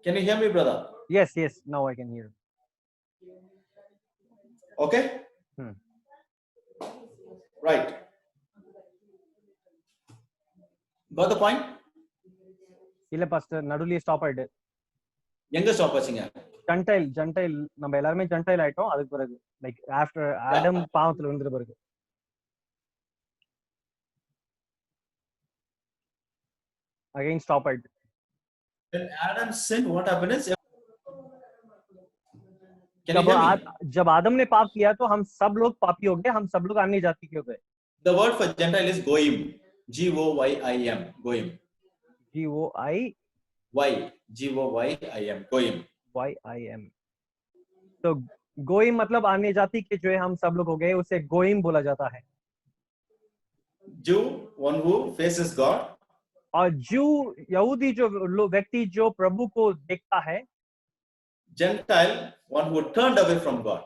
Can you hear me, brother? Yes, now I can hear. Okay. Right. Got the point? இல்ல pastor நடுவுலயே stop ஆயிடு. எங்க stop ஆச்சுங்க? Gentile நம்ம எல்லாரும் gentile ஆயிட்டோம். அதுக்கு பிறகு like after Adam பாவத்துல விழுந்த பிறகு again stop it. When Adam sinned, what happened is, जब आदम ने पाप किया तो हम सब लोग पापी हो गए, हम सब लोग अन्य जाति के हो गए. The word for Gentile is goyim, G-O-Y-I-M, goyim. G-O-Y-I-M, goyim. Y-I-M. तो गोइम मतलब अन्य जाति के जो है हम सब लोग हो गए, उसे गोइम बोला जाता है. Jew, one who faces God. और जू यहूदी जो व्यक्ति जो प्रभु को देखता है. Gentile, one who turned away from God.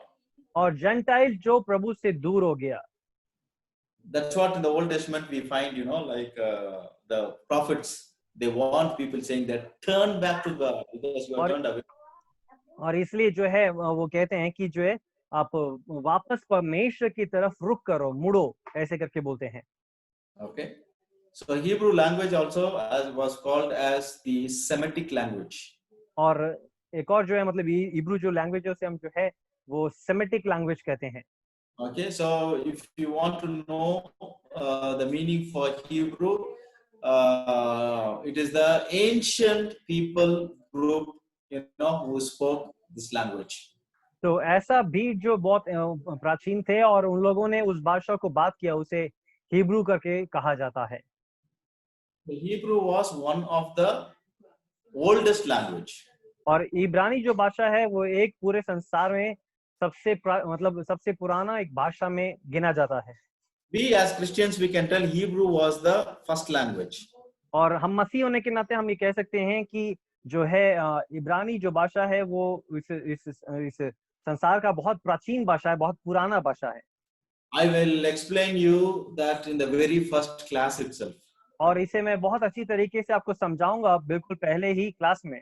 और जेंटाइल जो प्रभु से दूर हो गया. That's what in the Old Testament we find, like the prophets, they want people saying that turn back to God because you are turned away. और इसलिए जो है वो कहते हैं कि जो है आप वापस परमेश्वर की तरफ रुख करो, मुड़ो, ऐसे करके बोलते हैं. Okay. So Hebrew language also was called as the Semitic language. और एक और जो है मतलब हिब्रू जो लैंग्वेज है उसे हम जो है वो सेमेटिक लैंग्वेज कहते हैं. Okay, so if you want to know the meaning for Hebrew, it is the ancient people group, who spoke this language. तो ऐसा भी जो बहुत प्राचीन थे और उन लोगों ने उस भाषा को बात किया, उसे हिब्रू करके कहा जाता है. The Hebrew was one of the oldest language. और इब्रानी जो भाषा है वो एक पूरे संसार में सबसे पुराना एक भाषा में गिना जाता है. We as Christians we can tell Hebrew was the first language. और हम मसीह होने के नाते हम ये कह सकते हैं कि जो है इब्रानी जो भाषा है वो इस संसार का बहुत प्राचीन भाषा है, बहुत पुराना भाषा है. I will explain you that in the very first class itself. और इसे मैं बहुत अच्छी तरीके से आपको समझाऊंगा बिल्कुल पहले ही क्लास में.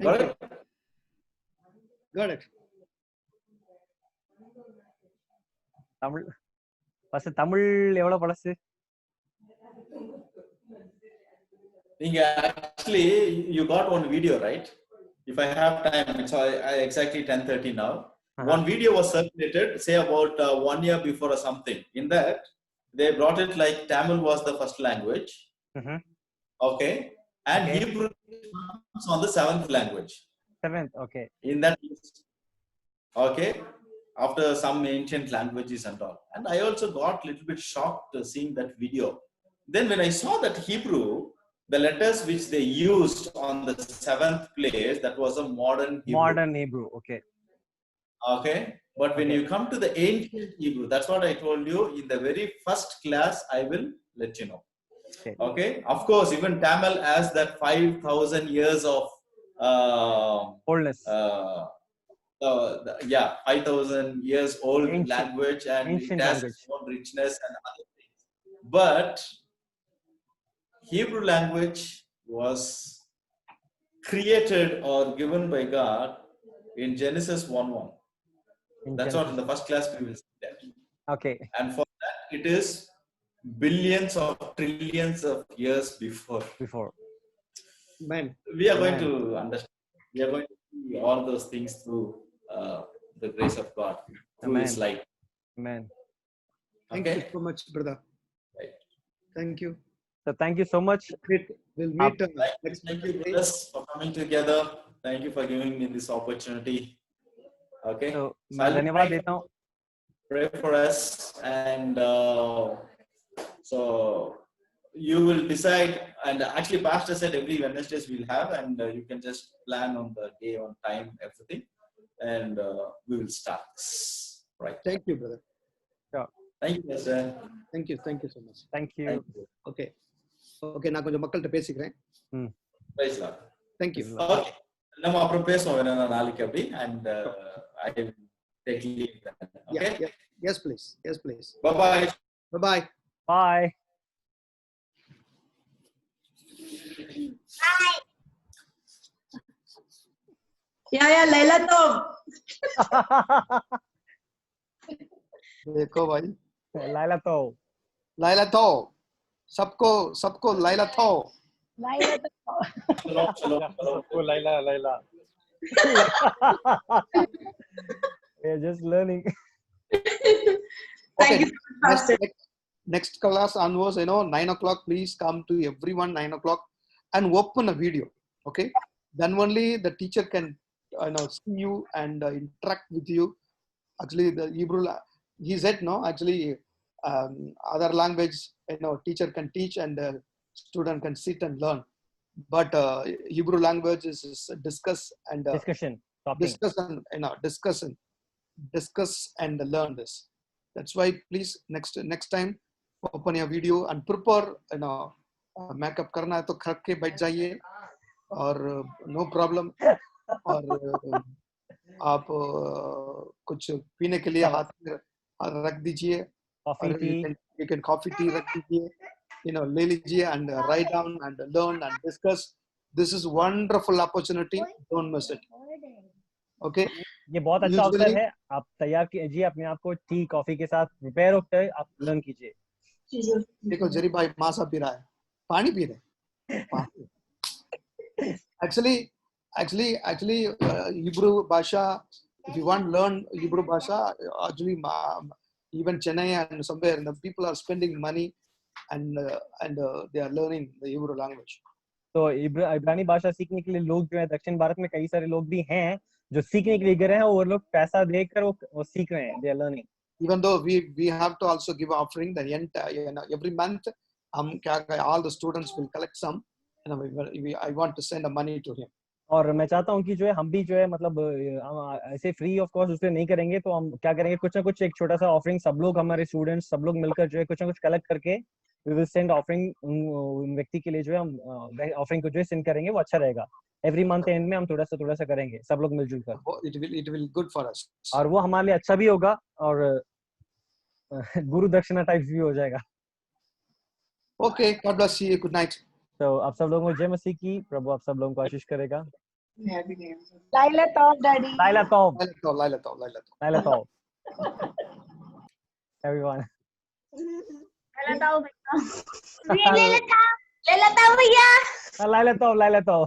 Got it. தமிழ் எவ்வளவு பழசு? Actually, you got one video, right? If I have time, it's exactly 10:30 now. One video was circulated, say about 1 year before or something. In that, they brought it like Tamil was the first language. Okay. And Hebrew comes on the 7th language. 7th, okay. In that, okay, after some ancient languages and all. And I also got a little bit shocked seeing that video. Then when I saw that Hebrew, the letters which they used on the 7th place, that was a modern Hebrew. Modern Hebrew, okay. Okay. But when you come to the ancient Hebrew, that's what I told you in the very first class, I will let you know. Okay. Of course, even Tamil has that 5,000 years of oldness. 5,000 years old language, and it has its own richness and other things. But Hebrew language was created or given by God in Genesis 1:1. That's what in the first class we will see that. Okay. And for that, it is billions or trillions of years before. Man. We are going to understand. We are going to see all those things through the grace of God, through His light. Amen. Thank you so much, brother. Right. Thank you. So thank you so much. We'll meet next Thank you, brothers, for coming together. Thank you for giving me this opportunity. Okay. So धन्यवाद देता हूँ. Pray for us, and so you will decide. And actually, Pastor said every Wednesdays we'll have, and you can just plan on the day, on time, everything, and we will start. Right. Thank you, brother. Thank you, Pastor. Thank you so much. Thank you. Thank you. Okay. Okay, நான் கொஞ்சம் மக்கள்கிட்ட பேசிக்கிறேன். Praise Lord. Thank you. Okay. நம்ம அப்புறம் பேசுவோம் வேணும்னா நாளைக்கு அப்படி, and I will take leave then. Okay? Yeah. Yes, please. Yes, please. Bye-bye. Bye-bye. Bye. या लैला तो देखो भाई, लाइला तो सबको लाइला तो चलो सबको Laila we are just learning. Okay, next class onwards, 9 o'clock, please come to everyone 9 o'clock and open a video. Okay, then only the teacher can see you and interact with you. Actually, the Hebrew, he said no. Actually, other language, teacher can teach and student can sit and learn. But Hebrew language is discuss and discussion topic. Discuss and learn this. That's why please next time open your video and prepare. Makeup करना है तो खड़ के बैठ जाइए और no problem. और आप कुछ पीने के लिए हाथ में रख दीजिए. Coffee, tea. You can coffee, tea रख दीजिए. ले लीजिए and write down and learn and discuss. This is wonderful opportunity. Don't miss it. Okay. ये बहुत अच्छा अवसर है. आप तैयार कीजिए अपने आप को टी कॉफी के साथ, प्रिपेयर होकर आप लर्न कीजिए. देखो जरी भाई मासा पी रहा है, पानी पी रहे. Actually, Hebrew Bhasha, if you want to learn Hebrew Bhasha, actually, even Chennai and somewhere, the people are spending money and they are learning the Hebrew language. तो इब्रानी भाषा सीखने के लिए लोग जो है दक्षिण भारत में कई सारे लोग भी हैं जो सीखने के लिए गए हैं, और लोग पैसा देकर वो सीख रहे हैं. They are learning. Even though we have to also give offering the entire, every month, all the students will collect some. I want to send the money to him. और मैं चाहता हूँ कि जो है हम भी जो है मतलब ऐसे फ्री ऑफ कॉस्ट उससे नहीं करेंगे, तो हम क्या करेंगे, कुछ ना कुछ एक छोटा सा ऑफरिंग सब लोग, हमारे स्टूडेंट्स सब लोग मिलकर जो है कुछ ना कुछ कलेक्ट करके we will send offering उन व्यक्ति के लिए जो है हम ऑफरिंग को जो है सेंड करेंगे. वो अच्छा रहेगा. एवरी मंथ एंड में हम थोड़ा सा करेंगे सब लोग मिलजुल कर. It will good for us. और वो हमारे लिए अच्छा भी होगा और गुरु दक्षिणा टाइप भी हो जाएगा. Okay, God bless you. Good night. तो आप सब लोगों को जय मसीह की. प्रभु आप सब लोगों को आशीष करेगा. लाइला तो डैडी. लाइला तो everyone. ले लेता हूँ भैया. लाइला तो